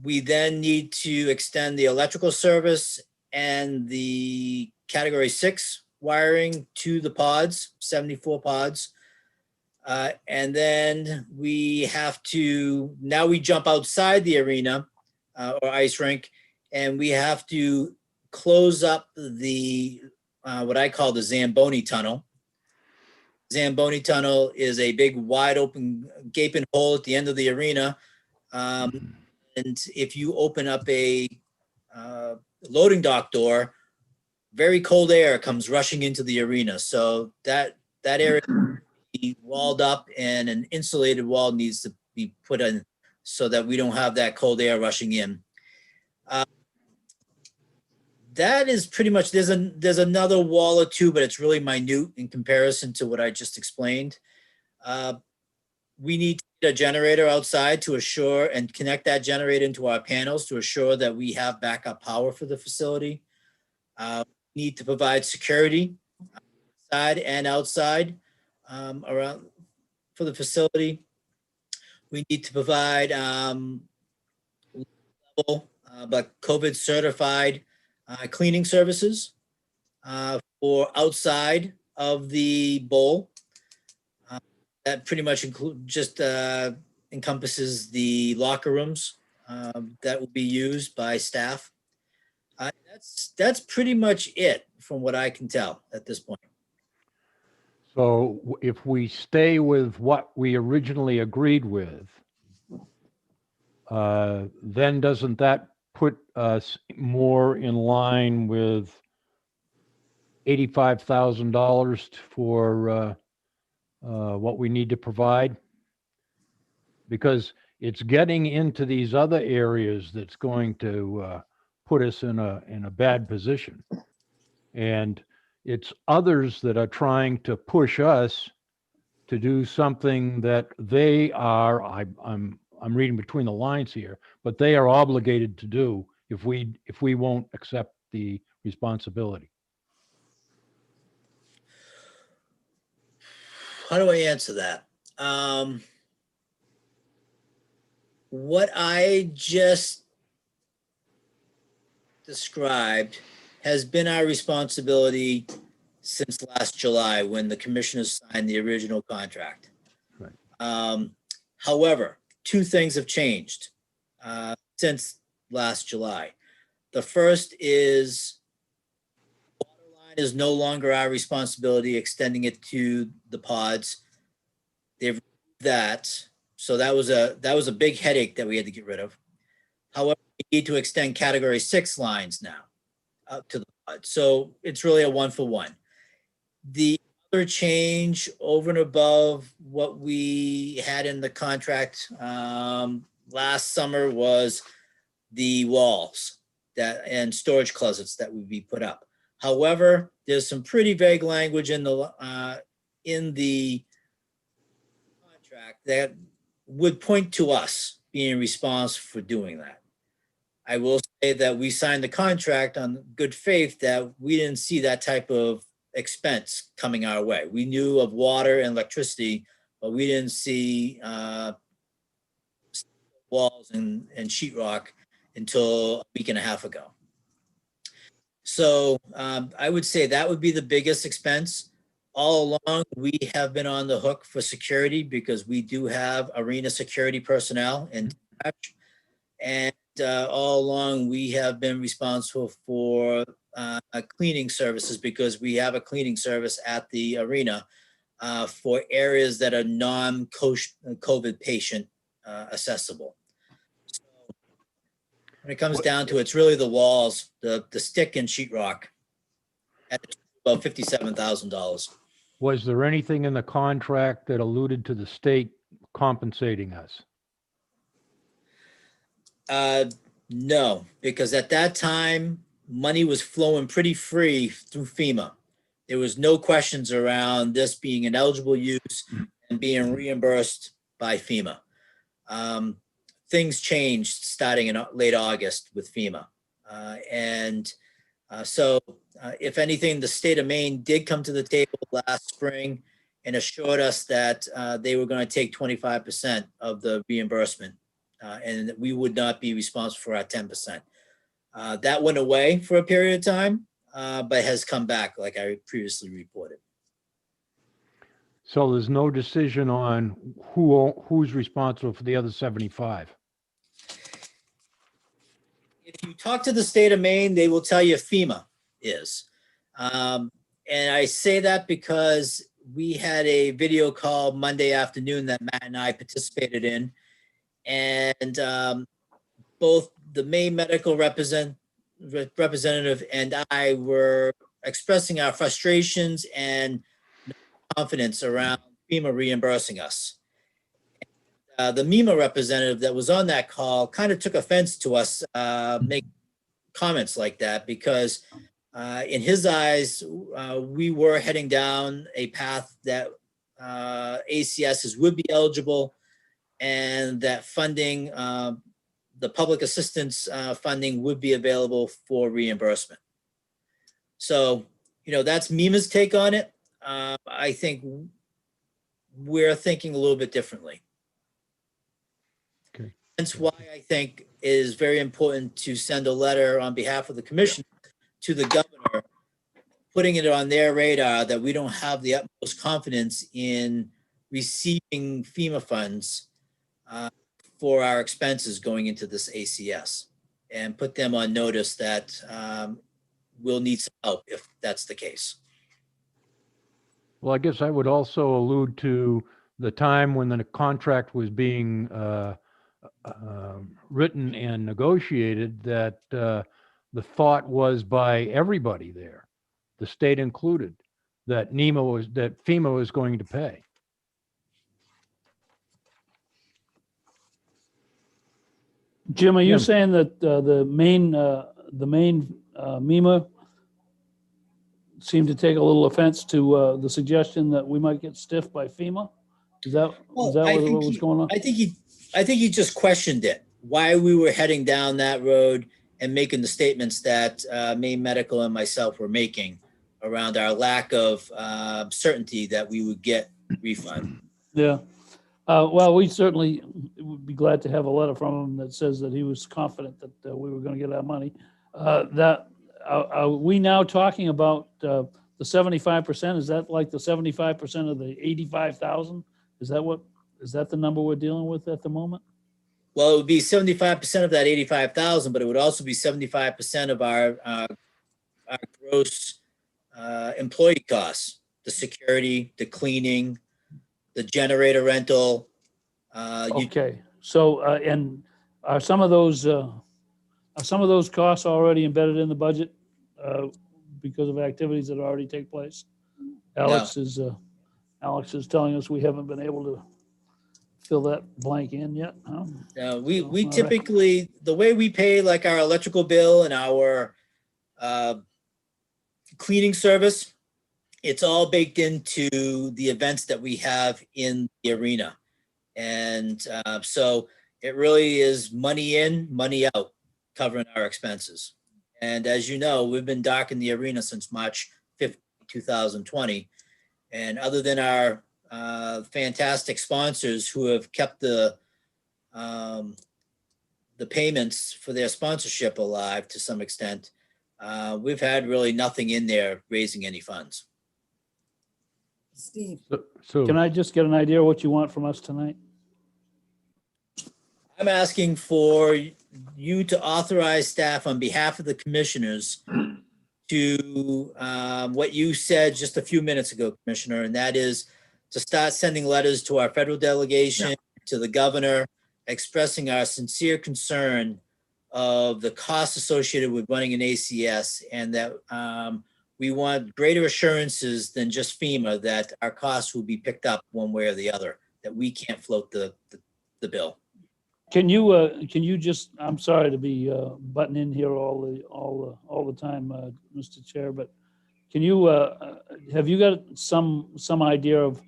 We then need to extend the electrical service and the Category 6 wiring to the pods, 74 pods. And then we jump outside the arena or ice rink, and we have to close up the what I call the Zamboni tunnel. Zamboni tunnel is a big, wide open, gaping hole at the end of the arena. And if you open up a loading dock door, very cold air comes rushing into the arena. So that area needs to be walled up, and an insulated wall needs to be put in so that we don't have that cold air rushing in. That is pretty much, there's another wall or two, but it's really minute in comparison to what I just explained. We need to get a generator outside to assure and connect that generator into our panels to assure that we have backup power for the facility. We need to provide security inside and outside around for the facility. We need to provide level, but COVID certified cleaning services for outside of the bowl. That pretty much encompasses the locker rooms that will be used by staff. That's pretty much it from what I can tell at this point. So if we stay with what we originally agreed with, then doesn't that put us more in line with $85,000 for what we need to provide? Because it's getting into these other areas that's going to put us in a bad position. And it's others that are trying to push us to do something that they are, I'm reading between the lines here, but they are obligated to do if we won't accept the responsibility. How do I answer that? What I just described has been our responsibility since last July when the commissioners signed the original contract. Right. However, 2 things have changed since last July. The first is water line is no longer our responsibility, extending it to the pods. They've removed that. So that was a big headache that we had to get rid of. However, we need to extend Category 6 lines now up to the pod. So it's really a 1-for-1. The other change over and above what we had in the contract last summer was the walls and storage closets that would be put up. However, there's some pretty vague language in the contract that would point to us being responsible for doing that. I will say that we signed the contract on good faith that we didn't see that type of expense coming our way. We knew of water and electricity, but we didn't see walls and sheetrock until a week and a half ago. So I would say that would be the biggest expense. All along, we have been on the hook for security because we do have arena security personnel in dispatch. And all along, we have been responsible for cleaning services because we have a cleaning service at the arena for areas that are non-COVID patient accessible. So when it comes down to it, it's really the walls, the stick and sheetrock at about $57,000. Was there anything in the contract that alluded to the state compensating us? No, because at that time, money was flowing pretty free through FEMA. There was no questions around this being an eligible use and being reimbursed by FEMA. Things changed starting in late August with FEMA. So if anything, the state of Maine did come to the table last spring and assured us that they were going to take 25% of the reimbursement and that we would not be responsible for our 10%. That went away for a period of time, but has come back like I previously reported. So there's no decision on who's responsible for the other 75. If you talk to the state of Maine, they will tell you FEMA is. And I say that because we had a video call Monday afternoon that Matt and I participated in. And both the Maine medical representative and I were expressing our frustrations and confidence around FEMA reimbursing us. The MEMA representative that was on that call kind of took offense to us make comments like that because in his eyes, we were heading down a path that ACSs would be eligible and that funding, the public assistance funding would be available for reimbursement. So, that's MEMA's take on it. I think we're thinking a little bit differently. Okay. That's why I think it is very important to send a letter on behalf of the commission to the governor, putting it on their radar that we don't have the utmost confidence in receiving FEMA funds for our expenses going into this ACS, and put them on notice that we'll need some help if that's the case. Well, I guess I would also allude to the time when the contract was being written and negotiated, that the thought was by everybody there, the state included, that FEMA was going to pay. Jim, are you Jim. saying that the main MEMA seemed to take a little offense to the suggestion that we might get stiffed by FEMA? Is that what was going on? I think he just questioned it, why we were heading down that road and making the statements that Maine Medical and myself were making around our lack of certainty that we would get refund. Yeah. Well, we certainly would be glad to have a letter from him that says that he was confident that we were going to get our money. Are we now talking about the 75%? Is that like the 75% of the 85,000? Is that the number we're dealing with at the moment? Well, it would be 75% of that 85,000, but it would also be 75% of our gross employee costs, the security, the cleaning, the generator rental. Okay. So, and are some of those costs already embedded in the budget because of activities that already take place? Alex is telling us we haven't been able to fill that blank in yet. Huh? We typically, the way we pay like our electrical bill and our cleaning service, it's all baked into the events that we have in the arena. And so it really is money in, money out, covering our expenses. And as you know, we've been docking the arena since March 5th, 2020. And other than our fantastic sponsors who have kept the payments for their sponsorship alive to some extent, we've had really nothing in there raising any funds. Steve, So Can I just get an idea of what you want from us tonight? I'm asking for you to authorize staff on behalf of the commissioners to, what you said just a few minutes ago, Commissioner, and that is to start sending letters to our federal delegation, to the governor, expressing our sincere concern of the costs associated with running an ACS, and that we want greater assurances than just FEMA that our costs will be picked up one way or the other, that we can't float the bill. Can you just, I'm sorry to be butting in here all the time, Mr. Chair, but can you, have you got some idea of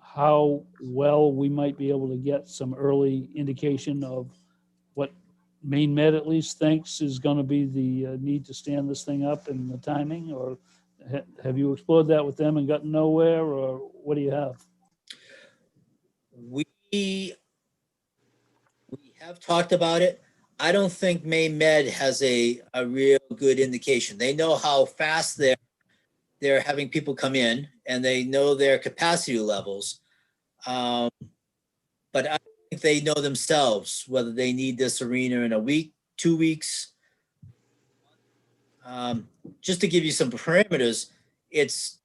how well we might be able to get some early indication of what Maine Med at least thinks is going to be the need to stand this thing up and the timing? Or have you explored that with them and gotten nowhere, or what do you have? We have talked about it. I don't think Maine Med has a real good indication. They know how fast they're having people come in, and they know their capacity levels. But I think they know themselves whether they need this arena in a week, 2 weeks. Just to give you some parameters, it's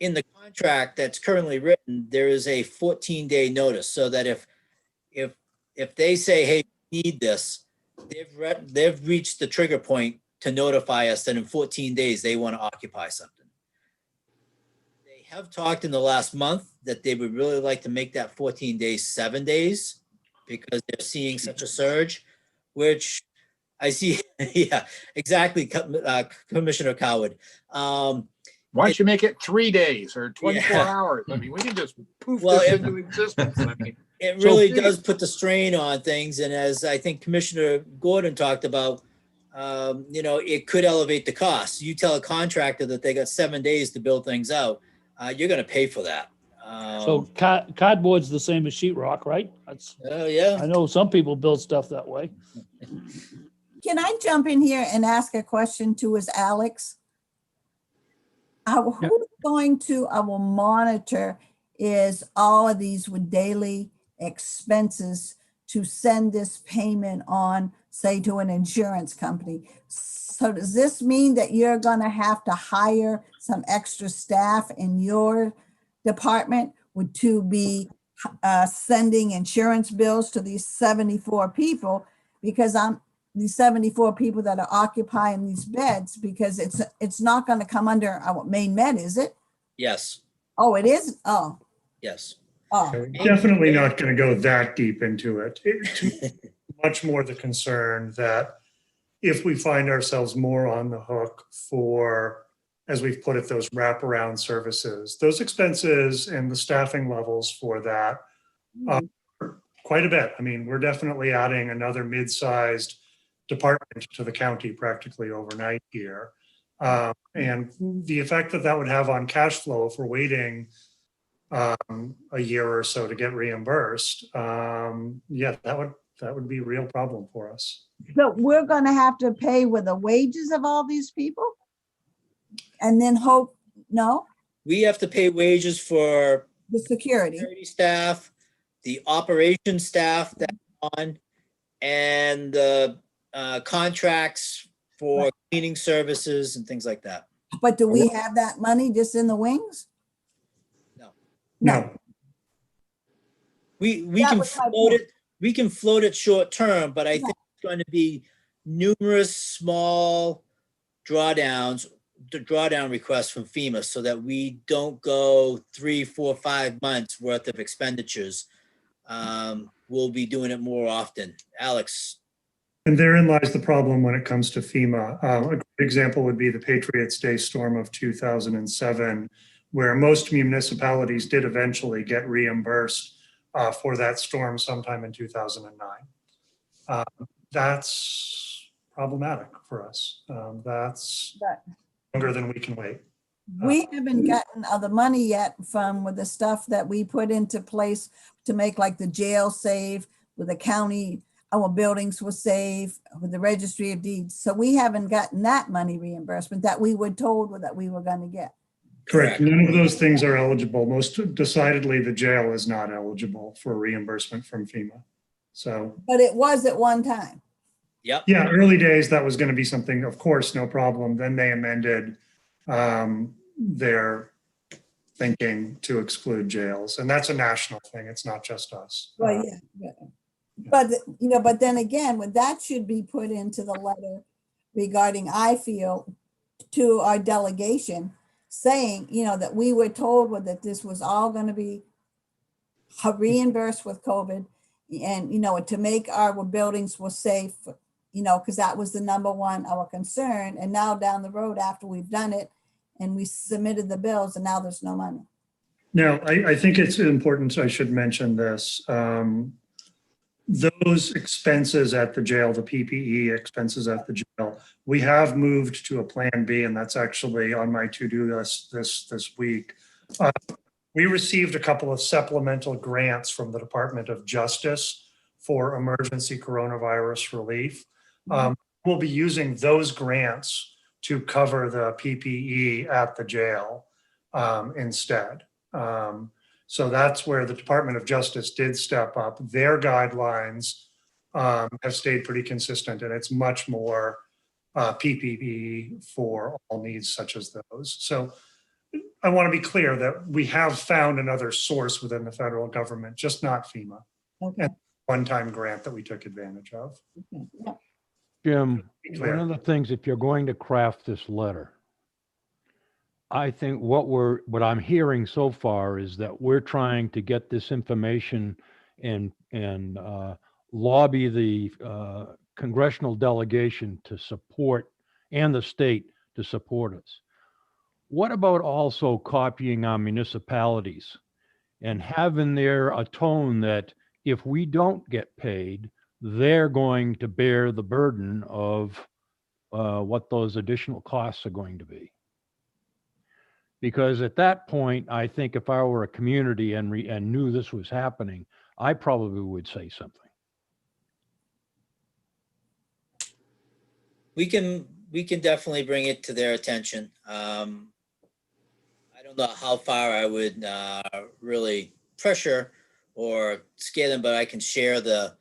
in the contract that's currently written, there is a 14-day notice, so that if they say, hey, we need this, they've reached the trigger point to notify us that in 14 days they want to occupy something. They have talked in the last month that they would really like to make that 14 days 7 days, because they're seeing such a surge, which I see. Yeah, exactly, Commissioner Coward. Why don't you make it 3 days or 24 Yeah. hours? I mean, we can just poof Well, this it- into existence. I mean, It So really please- does put the strain on things, and as I think Commissioner Gordon talked about, it could elevate the costs. You tell a contractor that they got 7 days to build things out, you're going to pay for that. So cardboard's the same as sheetrock, right? That's, Oh yeah. I know some people build stuff that way. can I jump in here and ask a question to us, Alex? Who's going to, I will monitor is all of these with daily expenses to send this payment on, say, to an insurance company. So does this mean that you're gonna have to hire some extra staff in your department to be sending insurance bills to these 74 people? Because these 74 people that are occupying these beds, because it's not gonna come under our Maine Med, is it? Yes. Oh, it is? Oh, Yes. oh. Definitely not going to go that deep into it. Much more the concern that if we find ourselves more on the hook for, as we've put it, those wraparound services, those expenses and the staffing levels for that, quite a bit. I mean, we're definitely adding another mid-sized department to the county practically overnight here. And the effect that would have on cash flow if we're waiting a year or so to get reimbursed, yeah, that would be a real problem for us. So we're gonna have to pay with the wages of all these people? And then hope, no, We have to pay wages for the security. security staff, the operation staff that's on, and the contracts for cleaning services and things like that. But do we have that money just in the wings? No, We That can was my float point. it, we can float it short term, but I think it's going to be numerous small drawdowns, the drawdown requests from FEMA, so that we don't go 3, 4, 5 months worth of expenditures. We'll be doing it more often. Alex. and therein lies the problem when it comes to FEMA. A good example would be the Patriots Day storm of 2007, where most municipalities did eventually get reimbursed for that storm sometime in 2009. That's problematic for us. That's But longer than we can wait. we haven't gotten all the money yet from with the stuff that we put into place to make like the jail save with the county our buildings were safe with the registry of deeds. So we haven't gotten that money reimbursement that we were told that we were going to get. Correct. None of those things are eligible. Most decidedly, the jail is not eligible for reimbursement from FEMA. So, But it was at one time. Yep. yeah, early days, that was going to be something, of course, no problem. Then they amended their thinking to exclude jails. And that's a national thing. It's not just us. Well, yeah. But, you know, but then again, that should be put into the letter regarding, I feel, to our delegation, saying, you know, that we were told that this was all going to be reimbursed with COVID, and, you know, to make our buildings were safe, you know, because that was the number one, our concern. And now down the road, after we've done it and we submitted the bills, and now there's no money. Now, I think it's important, I should mention this. Those expenses at the jail, the PPE expenses at the jail, we have moved to a plan B, and that's actually on my to-do list this week. We received a couple of supplemental grants from the Department of Justice for emergency coronavirus relief. We'll be using those grants to cover the PPE at the jail instead. So that's where the Department of Justice did step up. Their guidelines have stayed pretty consistent, and it's much more PPE for all needs such as those. So I want to be clear that we have found another source within the federal government, just not FEMA. Okay. One-time grant that we took advantage of. Yeah. Jim, Be clear. one of the things, if you're going to craft this letter, I think what I'm hearing so far is that we're trying to get this information and lobby the congressional delegation to support, and the state to support us. What about also copying our municipalities and having there a tone that if we don't get paid, they're going to bear the burden of what those additional costs are going to be? Because at that point, I think if I were a community and knew this was happening, I probably would say something. We can definitely bring it to their attention. I don't know how far I would really pressure or scare them, but I can share the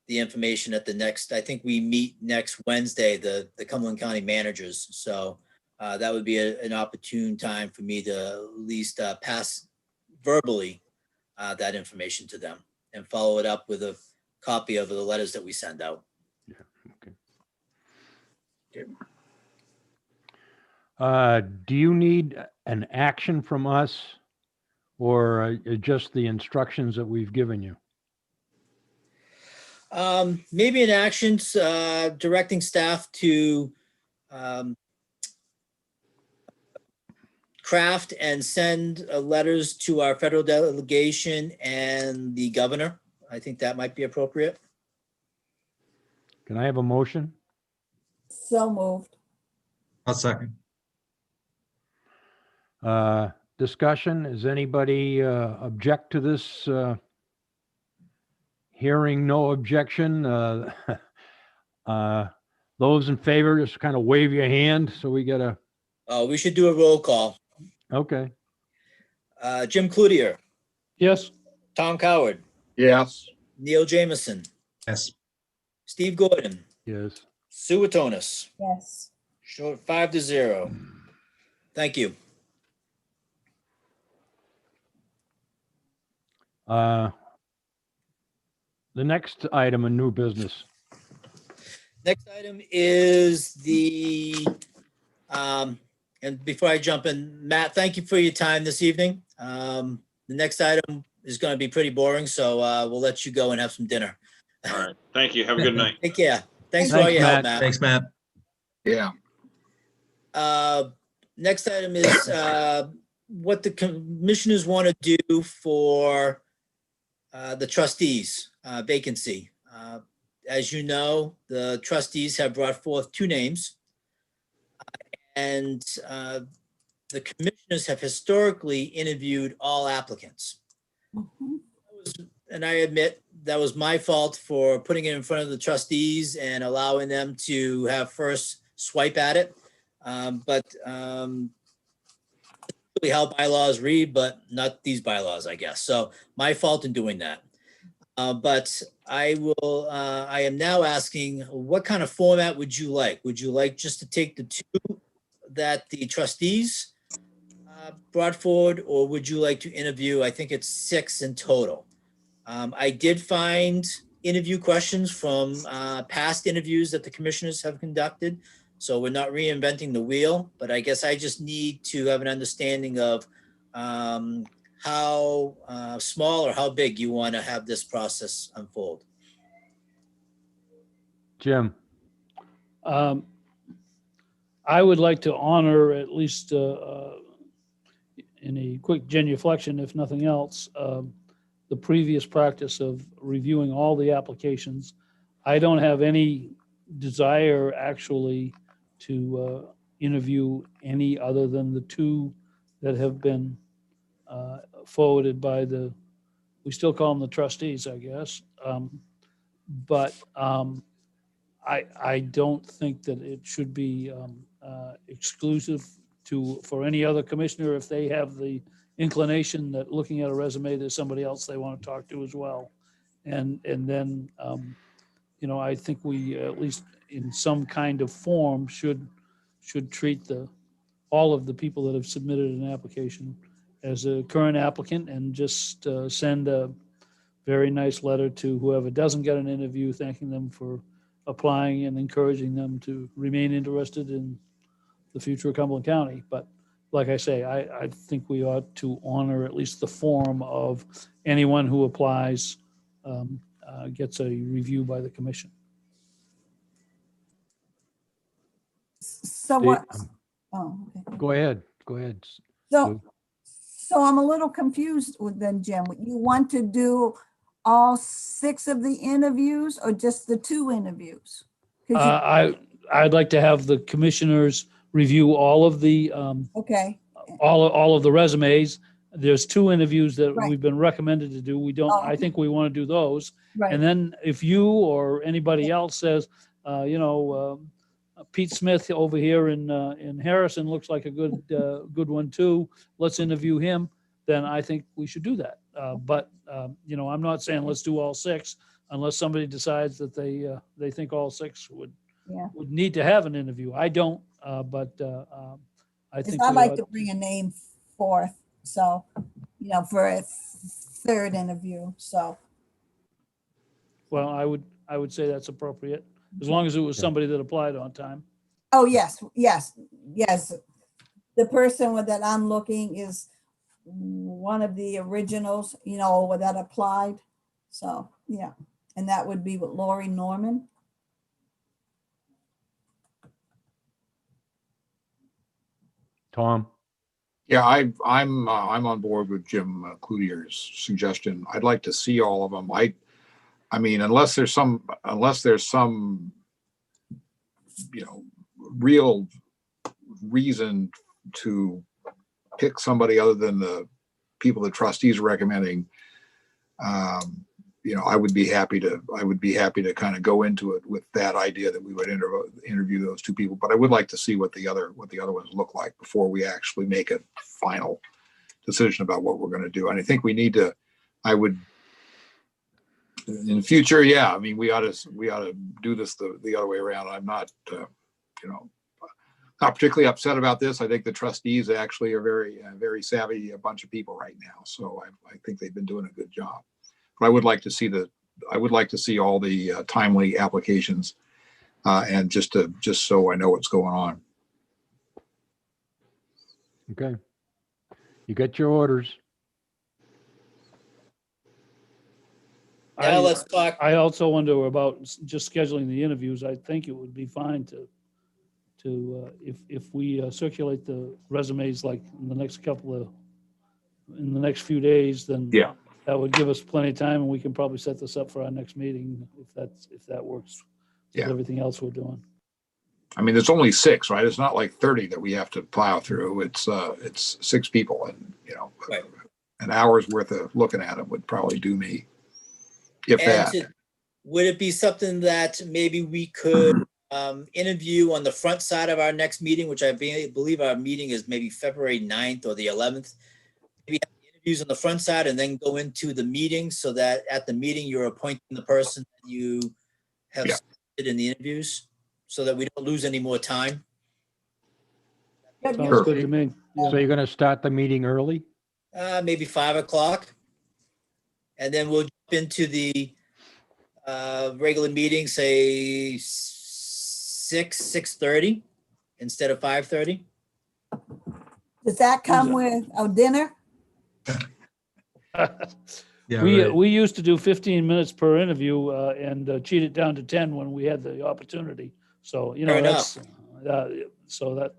information at the next, I think we meet next Wednesday, the Cumberland County managers. So that would be an opportune time for me to at least pass verbally that information to them and follow it up with a copy of the letters that we send out. Do you need an action from us or just the instructions that we've given you? Maybe in actions, directing staff to craft and send letters to our federal delegation and the governor. I think that might be appropriate. Can I have a motion? So moved. I'll second. Discussion, does anybody object to this? Hearing no objection, those in favor, just kind of wave your hand so we get a, We should do a roll call. okay. Jim Cloutier, Yes, Tom Coward, Yes. Neil Jameson, Yes. Steve Gordon, Yes. Sue Atonis. Yes. Short 5-0. Thank you. The next item in new business. Next item is and before I jump in, Matt, thank you for your time this evening. The next item is going to be pretty boring, so we'll let you go and have some dinner. All right. Thank you. Have a good night. Take care. Thanks for all your help, Matt. Thanks, Matt. Yeah. Next item is what the commissioners want to do for the trustees vacancy. As you know, the trustees have brought forth 2 names. And the commissioners have historically interviewed all applicants. Mhm. And I admit that was my fault for putting it in front of the trustees and allowing them to have first swipe at it. Really how bylaws read, but not these bylaws, I guess. So my fault in doing that. But I am now asking, what kind of format would you like? Would you like just to take the two that the trustees brought forward, or would you like to interview? I think it's 6 in total. I did find interview questions from past interviews that the commissioners have conducted. So we're not reinventing the wheel, but I guess I just need to have an understanding of how small or how big you want to have this process unfold. Jim, I would like to honor, at least in a quick genuflection, if nothing else, the previous practice of reviewing all the applications. I don't have any desire actually to interview any other than the 2 that have been forwarded by we still call them the trustees, I guess. But I don't think that it should be exclusive for any other commissioner if they have the inclination that looking at a resume, there's somebody else they want to talk to as well. And then, I think we, at least in some kind of form, should treat all of the people that have submitted an application as a current applicant, and just send a very nice letter to whoever doesn't get an interview, thanking them for applying and encouraging them to remain interested in the future of Cumberland County. But like I say, I think we ought to honor at least the form of anyone who applies gets a review by the commission. So what? Oh, okay. go ahead. So I'm a little confused with then, Jim. You want to do all 6 of the interviews or just the 2 interviews? 'Cause I'd like to have the commissioners review all of the okay. all of the resumes. There's 2 interviews that Right. we've been recommended to do. We don't. Oh, I think we want to do those. Right. And then if you or anybody else says, Pete Smith over here in Harrison looks like a good one too, let's interview him, then I think we should do that. But I'm not saying let's do all 6 unless somebody decides that they think all 6 would need to have an interview. I don't, but I think I'd we like ought- to bring a name forth. So, for a 3rd interview. So, well, I would say that's appropriate, as long as it was somebody that applied on time. oh, yes. The person that I'm looking is one of the originals, that applied. So, yeah. And that would be with Lori Norman. Tom, Yeah, I'm on board with Jim Cloutier's suggestion. I'd like to see all of them. I mean, unless there's some, real reason to pick somebody other than the people the trustees are recommending, I would be happy to kind of go into it with that idea that we would interview those 2 people. But I would like to see what the other ones look like before we actually make a final decision about what we're going to do. And I think we need to, in the future, yeah, I mean, we ought to do this the other way around. I'm not, not particularly upset about this. I think the trustees actually are very savvy, a bunch of people right now. So I think they've been doing a good job. But I would like to see all the timely applications, and just so I know what's going on. okay. You got your orders. Now let's talk. I also wonder about just scheduling the interviews. I think it would be fine to if we circulate the resumes like in the next few days, then Yeah. that would give us plenty of time, and we can probably set this up for our next meeting if that works with Yeah. everything else we're doing. I mean, there's only 6, right? It's not like 30 that we have to plow through. It's 6 people, and Right. an hour's worth of looking at them would probably do me. if And that. would it be something that maybe we could interview on the front side of our next meeting, which I believe our meeting is maybe February 9th or the 11th? Maybe have the interviews on the front side and then go into the meeting so that at the meeting, you're appointing the person that you have Yeah. selected in the interviews so that we don't lose any more time. Good, Sounds you- good to me. Yeah. So you're going to start the meeting early? Maybe 5 o'clock. And then we'll jump into the regular meeting, say 6:30 instead of 5:30. Does that come with a dinner? Yeah, We, right. we used to do 15 minutes per interview and cheat it down to 10 when we had the opportunity. So, you know, Fair that's, so that,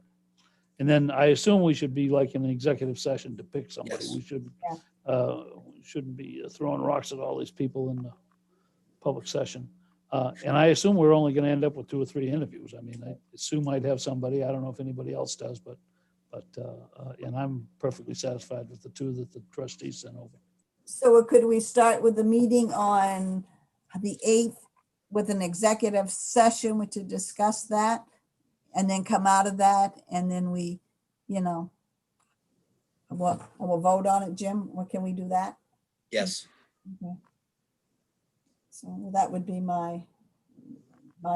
and then I assume we should be like in an executive session to pick somebody. Yes. We should, Yeah. shouldn't be throwing rocks at all these people in the public session. And I assume we're only going to end up with 2 or 3 interviews. I mean, I assume I'd have somebody, I don't know if anybody else does, but, and I'm perfectly satisfied with the 2 that the trustees sent over. So could we start with the meeting on the 8th with an executive session to discuss that? And then come out of that and then we, you know, we'll vote on it, Jim? Or can we do that? Yes. Okay. So that would be my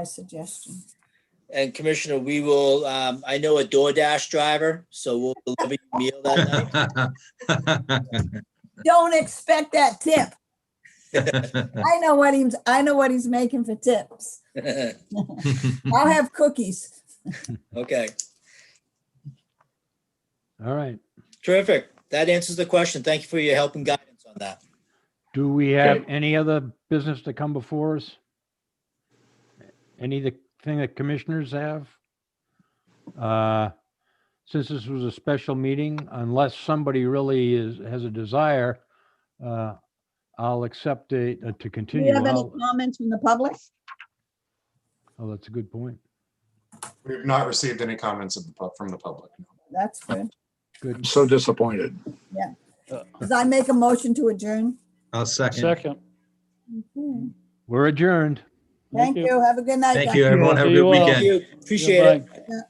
suggestion. And Commissioner, we will, I know a DoorDash driver, so we'll deliver your meal that night. Don't expect that tip. I know what he's making for tips. I'll have cookies. Okay, All right. terrific. That answers the question. Thank you for your help and guidance on that. Do we have any other business to come before us? Anything that commissioners have? Since this was a special meeting, unless somebody really has a desire, I'll accept it to Do continue. you have any I'll- comments from the public? Oh, that's a good point. We've not received any comments from the public. That's good. I'm Good. so disappointed. Does I make a motion to adjourn? I'll second. Second. Okay. We're adjourned. Thank you. Have a good night. Thank guys. you, everyone. Have a See good you all. Thank weekend. you. Appreciate it. Goodbye.